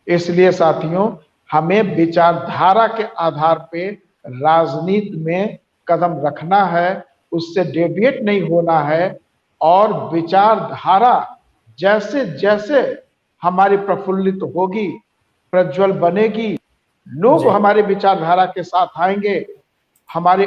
इसलिए साथियों, हमें विचारधारा के आधार पे राजनीति में कदम रखना है, उससे डेविएट नहीं होना है। और विचारधारा जैसे जैसे हमारी प्रफुल्लित होगी, प्रज्वल बनेगी, लोग हमारे विचारधारा के साथ आएंगे, हमारे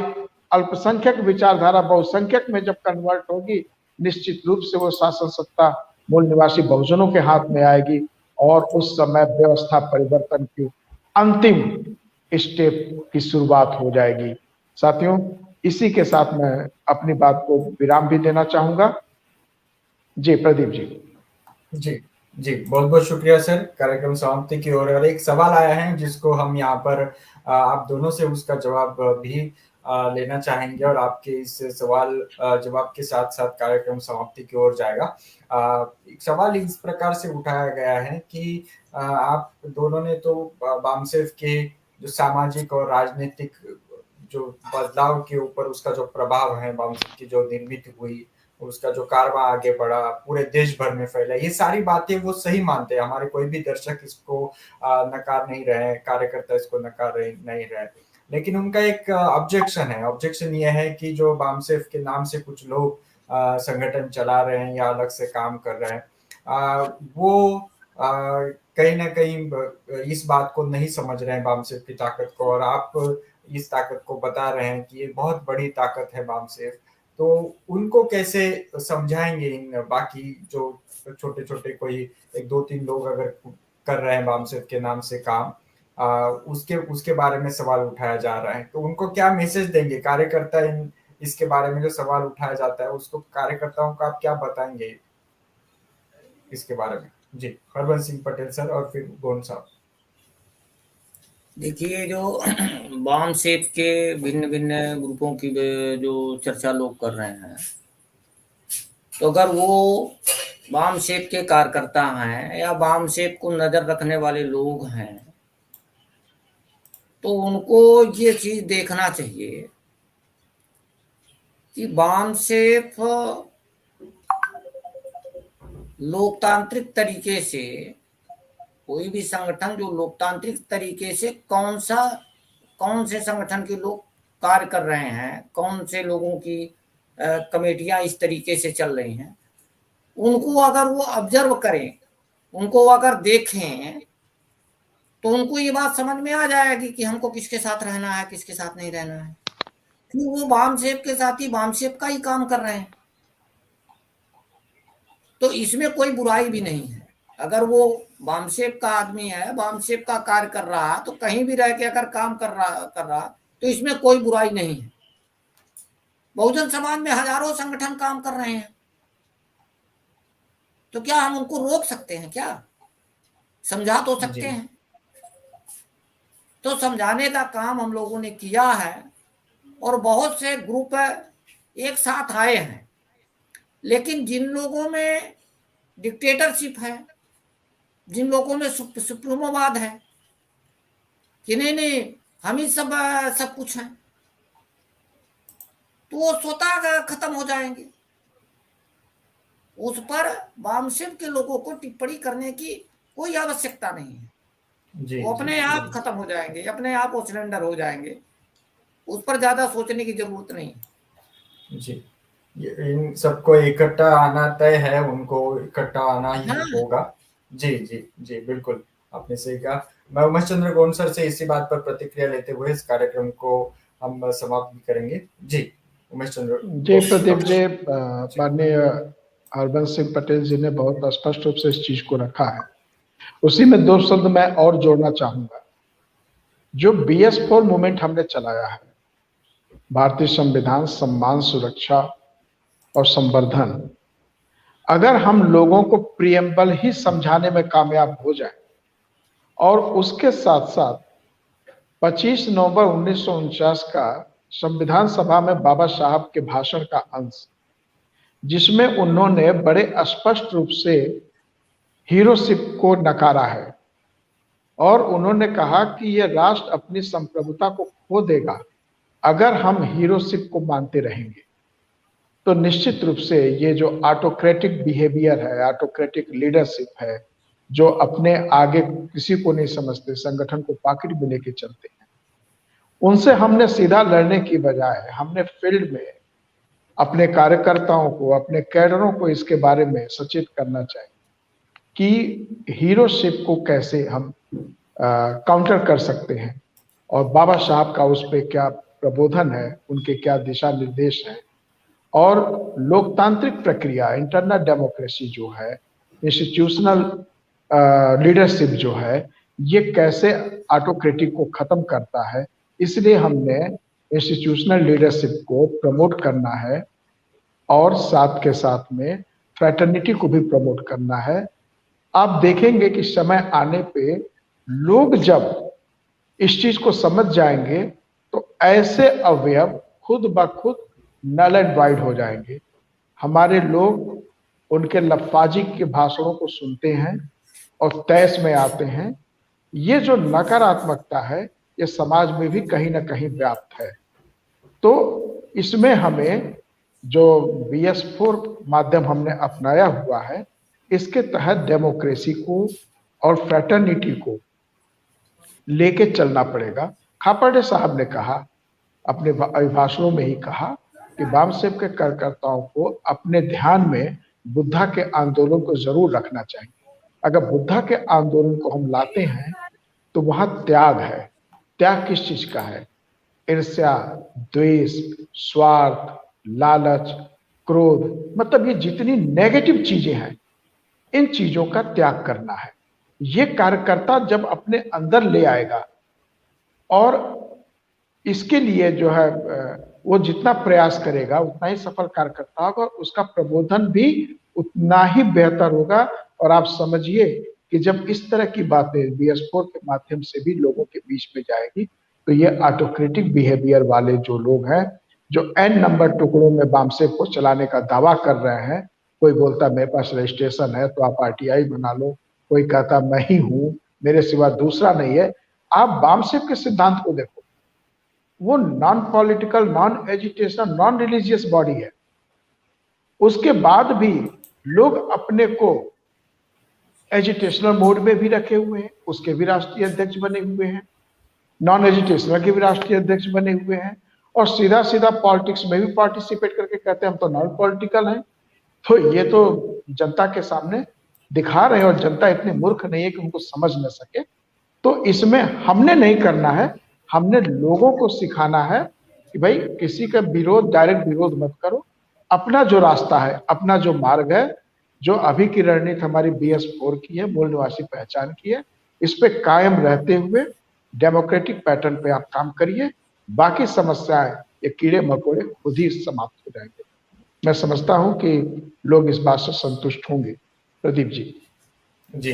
अल्पसंख्यक विचारधारा बहुसंख्यक में जब कन्वर्ट होगी, निश्चित रूप से वो शासन सत्ता मूल निवासी बहुजनों के हाथ में आएगी और उस समय व्यवस्था परिवर्तन की अंतिम स्टेप की शुरुआत हो जाएगी। साथियों, इसी के साथ मैं अपनी बात को विराम भी देना चाहूंगा। जी प्रदीप जी। जी जी, बहुत बहुत शुक्रिया सर। कार्यक्रम समाप्ति की ओर और एक सवाल आया है जिसको हम यहाँ पर आप दोनों से उसका जवाब भी लेना चाहेंगे और आपके इस सवाल जवाब के साथ साथ कार्यक्रम समाप्ति की ओर जाएगा। एक सवाल इस प्रकार से उठाया गया है कि आप दोनों ने तो बामसेफ के जो सामाजिक और राजनीतिक जो बदलाव के ऊपर उसका जो प्रभाव है, बामसेफ की जो निर्मित हुई, उसका जो कारवां आगे बढ़ा, पूरे देश भर में फैला, ये सारी बातें वो सही मानते हैं। हमारे कोई भी दर्शक इसको नकार नहीं रहे, कार्यकर्ता इसको नकार नहीं रहे, लेकिन उनका एक ऑब्जेक्शन है। ऑब्जेक्शन ये है कि जो बामसेफ के नाम से कुछ लोग संगठन चला रहे हैं या अलग से काम कर रहे हैं, वो कहीं ना कहीं इस बात को नहीं समझ रहे हैं बामसेफ की ताकत को, और आप इस ताकत को बता रहे हैं कि ये बहुत बड़ी ताकत है बामसेफ। तो उनको कैसे समझाएंगे इन बाकी जो छोटे छोटे कोई एक दो तीन लोग अगर कर रहे हैं बामसेफ के नाम से काम, उसके बारे में सवाल उठाया जा रहा है, तो उनको क्या मैसेज देंगे? कार्यकर्ता इसके बारे में जो सवाल उठाया जाता है उसको कार्यकर्ताओं को आप क्या बताएंगे इसके बारे में? जी, हरबंस सिंह पटेल सर और फिर गोन साहब। देखिए, जो बामसेफ के भिन्न भिन्न ग्रुपों की जो चर्चा लोग कर रहे हैं, तो अगर वो बामसेफ के कार्यकर्ता हैं या बामसेफ को नजर रखने वाले लोग हैं, तो उनको ये चीज देखना चाहिए कि बामसेफ लोकतांत्रिक तरीके से, कोई भी संगठन जो लोकतांत्रिक तरीके से कौन से संगठन के लोग कार्य कर रहे हैं, कौन से लोगों की कमेटियां इस तरीके से चल रही हैं, उनको अगर वो ऑब्जर्व करें, उनको अगर देखें, तो उनको ये बात समझ में आ जाएगी कि हमको किसके साथ रहना है, किसके साथ नहीं रहना है। फिर वो बामसेफ के साथ ही बामसेफ का ही काम कर रहे हैं, तो इसमें कोई बुराई भी नहीं है। अगर वो बामसेफ का आदमी है, बामसेफ का कार्य कर रहा, तो कहीं भी रह के अगर काम कर रहा तो इसमें कोई बुराई नहीं है। बहुजन समाज में हजारों संगठन काम कर रहे हैं, तो क्या हम उनको रोक सकते हैं? क्या समझा तो सकते हैं। तो समझाने का काम हम लोगों ने किया है और बहुत से ग्रुप एक साथ आए हैं। लेकिन जिन लोगों में डिक्टेटरशिप है, जिन लोगों में सुप्रीमोवाद है कि नहीं हम ही सब कुछ हैं, तो वो स्वतः खत्म हो जाएंगे। उस पर बामसेफ के लोगों को टिप्पणी करने की कोई आवश्यकता नहीं है। वो अपने आप खत्म हो जाएंगे, अपने आप वो सिलेंडर हो जाएंगे। उस पर ज्यादा सोचने की जरूरत नहीं है। जी, इन सबको इकट्ठा आना तय है, उनको इकट्ठा आना ही होगा। जी जी जी, बिल्कुल आपने सही कहा। मैं उमेश चंद्र गोन सर से इसी बात पर प्रतिक्रिया लेते हुए इस कार्यक्रम को हम समाप्त भी करेंगे। जी उमेश चंद्र। जी प्रदीप जी, माननीय हरबंस सिंह पटेल जी ने बहुत स्पष्ट रूप से इस चीज को रखा है। उसी में दो शब्द मैं और जोड़ना चाहूंगा। जो BS4 मूवमेंट हमने चलाया है, भारतीय संविधान सम्मान, सुरक्षा और संवर्धन, अगर हम लोगों को प्रियम्बल ही समझाने में कामयाब हो जाए और उसके साथ साथ 25 नवंबर 1949 का संविधान सभा में बाबा साहब के भाषण का अंश, जिसमें उन्होंने बड़े स्पष्ट रूप से हीरोशिप को नकारा है और उन्होंने कहा कि यह राष्ट्र अपनी संप्रभुता को खो देगा अगर हम हीरोशिप को मानते रहेंगे। तो निश्चित रूप से ये जो ऑटोक्रेटिक बिहेवियर है, ऑटोक्रेटिक लीडरशिप है, जो अपने आगे किसी को नहीं समझते, संगठन को पॉकेट में लेके चलते हैं, उनसे हमने सीधा लड़ने की बजाय हमने फील्ड में अपने कार्यकर्ताओं को, अपने कैडरों को इसके बारे में सचेत करना चाहिए कि हीरोशिप को कैसे हम काउंटर कर सकते हैं और बाबा साहब का उस पर क्या प्रबोधन है, उनके क्या दिशा निर्देश हैं, और लोकतांत्रिक प्रक्रिया, इंटरनल डेमोक्रेसी जो है, इंस्टीट्यूशनल लीडरशिप जो है, ये कैसे ऑटोक्रेटिक को खत्म करता है। इसलिए हमने इंस्टीट्यूशनल लीडरशिप को प्रमोट करना है और साथ के साथ में फ्रेटर्निटी को भी प्रमोट करना है। आप देखेंगे कि समय आने पे लोग जब इस चीज को समझ जाएंगे तो ऐसे अवयव खुद ब खुद नल एंड वाइड हो जाएंगे। हमारे लोग उनके लफाजी के भाषणों को सुनते हैं और तैश में आते हैं। ये जो नकारात्मकता है ये समाज में भी कहीं ना कहीं व्याप्त है। तो इसमें हमें जो BS4 माध्यम हमने अपनाया हुआ है, इसके तहत डेमोक्रेसी को और फ्रेटर्निटी को लेके चलना पड़ेगा। खापर्डे साहब ने कहा, अपने भाषणों में ही कहा कि वामसेव के कार्यकर्ताओं को अपने ध्यान में बुद्धा के आंदोलन को जरूर रखना चाहिए। अगर बुद्धा के आंदोलन को हम लाते हैं तो वहां त्याग है। त्याग किस चीज का है? ईर्ष्या, द्वेष, स्वार्थ, लालच, क्रोध, मतलब ये जितनी नेगेटिव चीजें हैं, इन चीजों का त्याग करना है। ये कार्यकर्ता जब अपने अंदर ले आएगा और इसके लिए जो है वो जितना प्रयास करेगा उतना ही सफल कार्यकर्ता होगा, उसका प्रबोधन भी उतना ही बेहतर होगा। और आप समझिए कि जब इस तरह की बातें BS4 के माध्यम से भी लोगों के बीच में जाएगी तो ये ऑटोक्रेटिक बिहेवियर वाले जो लोग हैं, जो n नंबर टुकड़ों में वामसेव को चलाने का दावा कर रहे हैं, कोई बोलता मेरे पास रजिस्ट्रेशन है तो आप RTI बना लो, कोई कहता मैं ही हूं, मेरे सिवा दूसरा नहीं है। आप वामसेव के सिद्धांत को देखो, वो non political, non educational, non religious body है। उसके बाद भी लोग अपने को एजुटेशनल मोड में भी रखे हुए हैं, उसके भी राष्ट्रीय अध्यक्ष बने हुए हैं, नॉन एजुकेशनल के भी राष्ट्रीय अध्यक्ष बने हुए हैं, और सीधा सीधा पॉलिटिक्स में भी पार्टिसिपेट करके कहते हैं हम तो नॉन पॉलिटिकल हैं। तो ये तो जनता के सामने दिखा रहे हैं, और जनता इतनी मूर्ख नहीं है कि उनको समझ न सके। तो इसमें हमने नहीं करना है, हमने लोगों को सिखाना है कि भाई किसी का विरोध, डायरेक्ट विरोध मत करो, अपना जो रास्ता है, अपना जो मार्ग है, जो अभी की रणनीति हमारी BS4 की है, मूल निवासी पहचान की है, इस पे कायम रहते हुए डेमोक्रेटिक पैटर्न पे आप काम करिए। बाकी समस्याएं, ये कीड़े मकोड़े खुद ही समाप्त हो जाएंगे। मैं समझता हूं कि लोग इस बात से संतुष्ट होंगे। प्रदीप जी। जी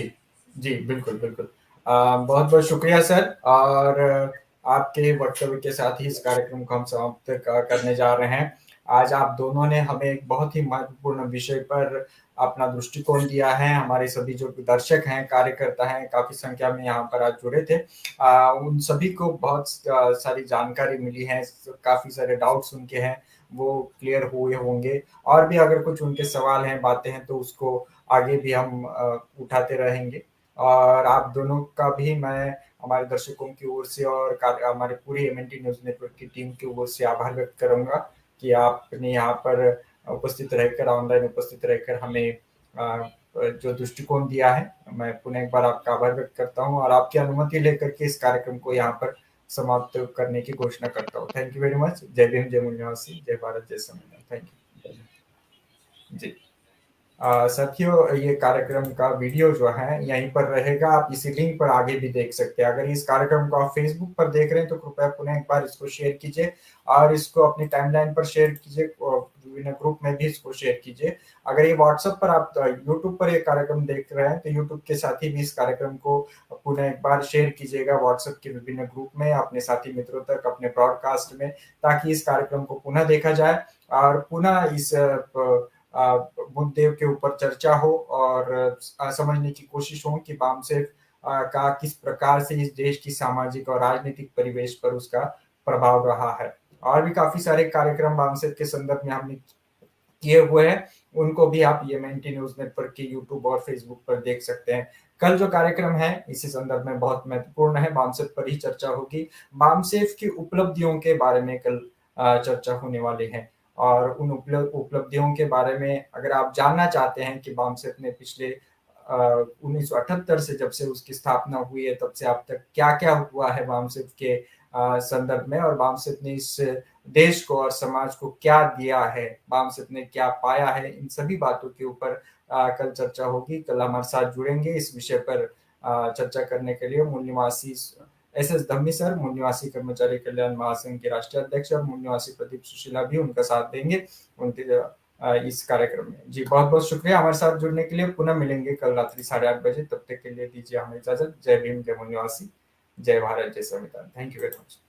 जी, बिल्कुल बिल्कुल। बहुत बहुत शुक्रिया सर। और आपके वक्तव्य के साथ ही इस कार्यक्रम को हम समाप्त करने जा रहे हैं। आज आप दोनों ने हमें एक बहुत ही महत्वपूर्ण विषय पर अपना दृष्टिकोण दिया है। हमारे सभी जो दर्शक हैं, कार्यकर्ता हैं, काफी संख्या में यहाँ पर आज जुड़े थे, उन सभी को बहुत सारी जानकारी मिली है, काफी सारे डाउट्स उनके हैं वो क्लियर हुए होंगे। और भी अगर कुछ उनके सवाल हैं, बातें हैं, तो उसको आगे भी हम उठाते रहेंगे। और आप दोनों का भी मैं हमारे दर्शकों की ओर से और हमारे पूरी MNT न्यूज नेटवर्क की टीम की ओर से आभार व्यक्त करूंगा कि आपने यहाँ पर उपस्थित रहकर, ऑनलाइन उपस्थित रहकर हमें जो दृष्टिकोण दिया है। मैं पुनः एक बार आपका आभार व्यक्त करता हूँ और आपकी अनुमति लेकर के इस कार्यक्रम को यहाँ पर समाप्त करने की घोषणा करता हूँ। Thank you very much. जय भीम, जय मूल निवासी, जय भारत, जय संविधान। थैंक यू जी। साथियों, ये कार्यक्रम का वीडियो जो है यहीं पर रहेगा, आप इसी लिंक पर आगे भी देख सकते हैं। अगर इस कार्यक्रम को आप फेसबुक पर देख रहे हैं तो कृपया पुनः एक बार इसको शेयर कीजिए और इसको अपनी टाइमलाइन पर शेयर कीजिए, विभिन्न ग्रुप में भी इसको शेयर कीजिए। अगर ये व्हाट्सएप पर, आप यूट्यूब पर ये कार्यक्रम देख रहे हैं तो यूट्यूब के साथ ही भी इस कार्यक्रम को पुनः एक बार शेयर कीजिएगा व्हाट्सएप के विभिन्न ग्रुप में, अपने साथी मित्रों तक, अपने ब्रॉडकास्ट में, ताकि इस कार्यक्रम को पुनः देखा जाए और पुनः इस मुद्दे के ऊपर चर्चा हो और समझने की कोशिश हो कि वामसेव का किस प्रकार से इस देश की सामाजिक और राजनीतिक परिवेश पर उसका प्रभाव रहा है। और भी काफी सारे कार्यक्रम वामसेव के संदर्भ में हमने किए हुए हैं, उनको भी आप MNT न्यूज नेटवर्क के यूट्यूब और फेसबुक पर देख सकते हैं। कल जो कार्यक्रम है इसी संदर्भ में बहुत महत्वपूर्ण है, वामसेव पर ही चर्चा होगी। वामसेव की उपलब्धियों के बारे में कल चर्चा होने वाली है और उन उपलब्धियों के बारे में अगर आप जानना चाहते हैं कि वामसेव ने पिछले 1978 से जब से उसकी स्थापना हुई है तब से अब तक क्या क्या हुआ है वामसेव के संदर्भ में, और वामसेव ने इस देश को और समाज को क्या दिया है, बामसेप ने क्या पाया है, इन सभी बातों के ऊपर कल चर्चा होगी। कल हमारे साथ जुड़ेंगे इस विषय पर चर्चा करने के लिए मूल निवासी एस धम्मी सर, मूल निवासी कर्मचारी कल्याण महासंघ के राष्ट्रीय अध्यक्ष, और मूल निवासी प्रदीप सुशीला भी उनका साथ देंगे उनके इस कार्यक्रम में। जी बहुत बहुत शुक्रिया हमारे साथ जुड़ने के लिए। पुनः मिलेंगे कल रात्रि 8:30 बजे। तब तक के लिए दीजिए हमें इजाजत। जय भीम, जय मूल निवासी, जय भारत, जय संविधान। Thank you very much.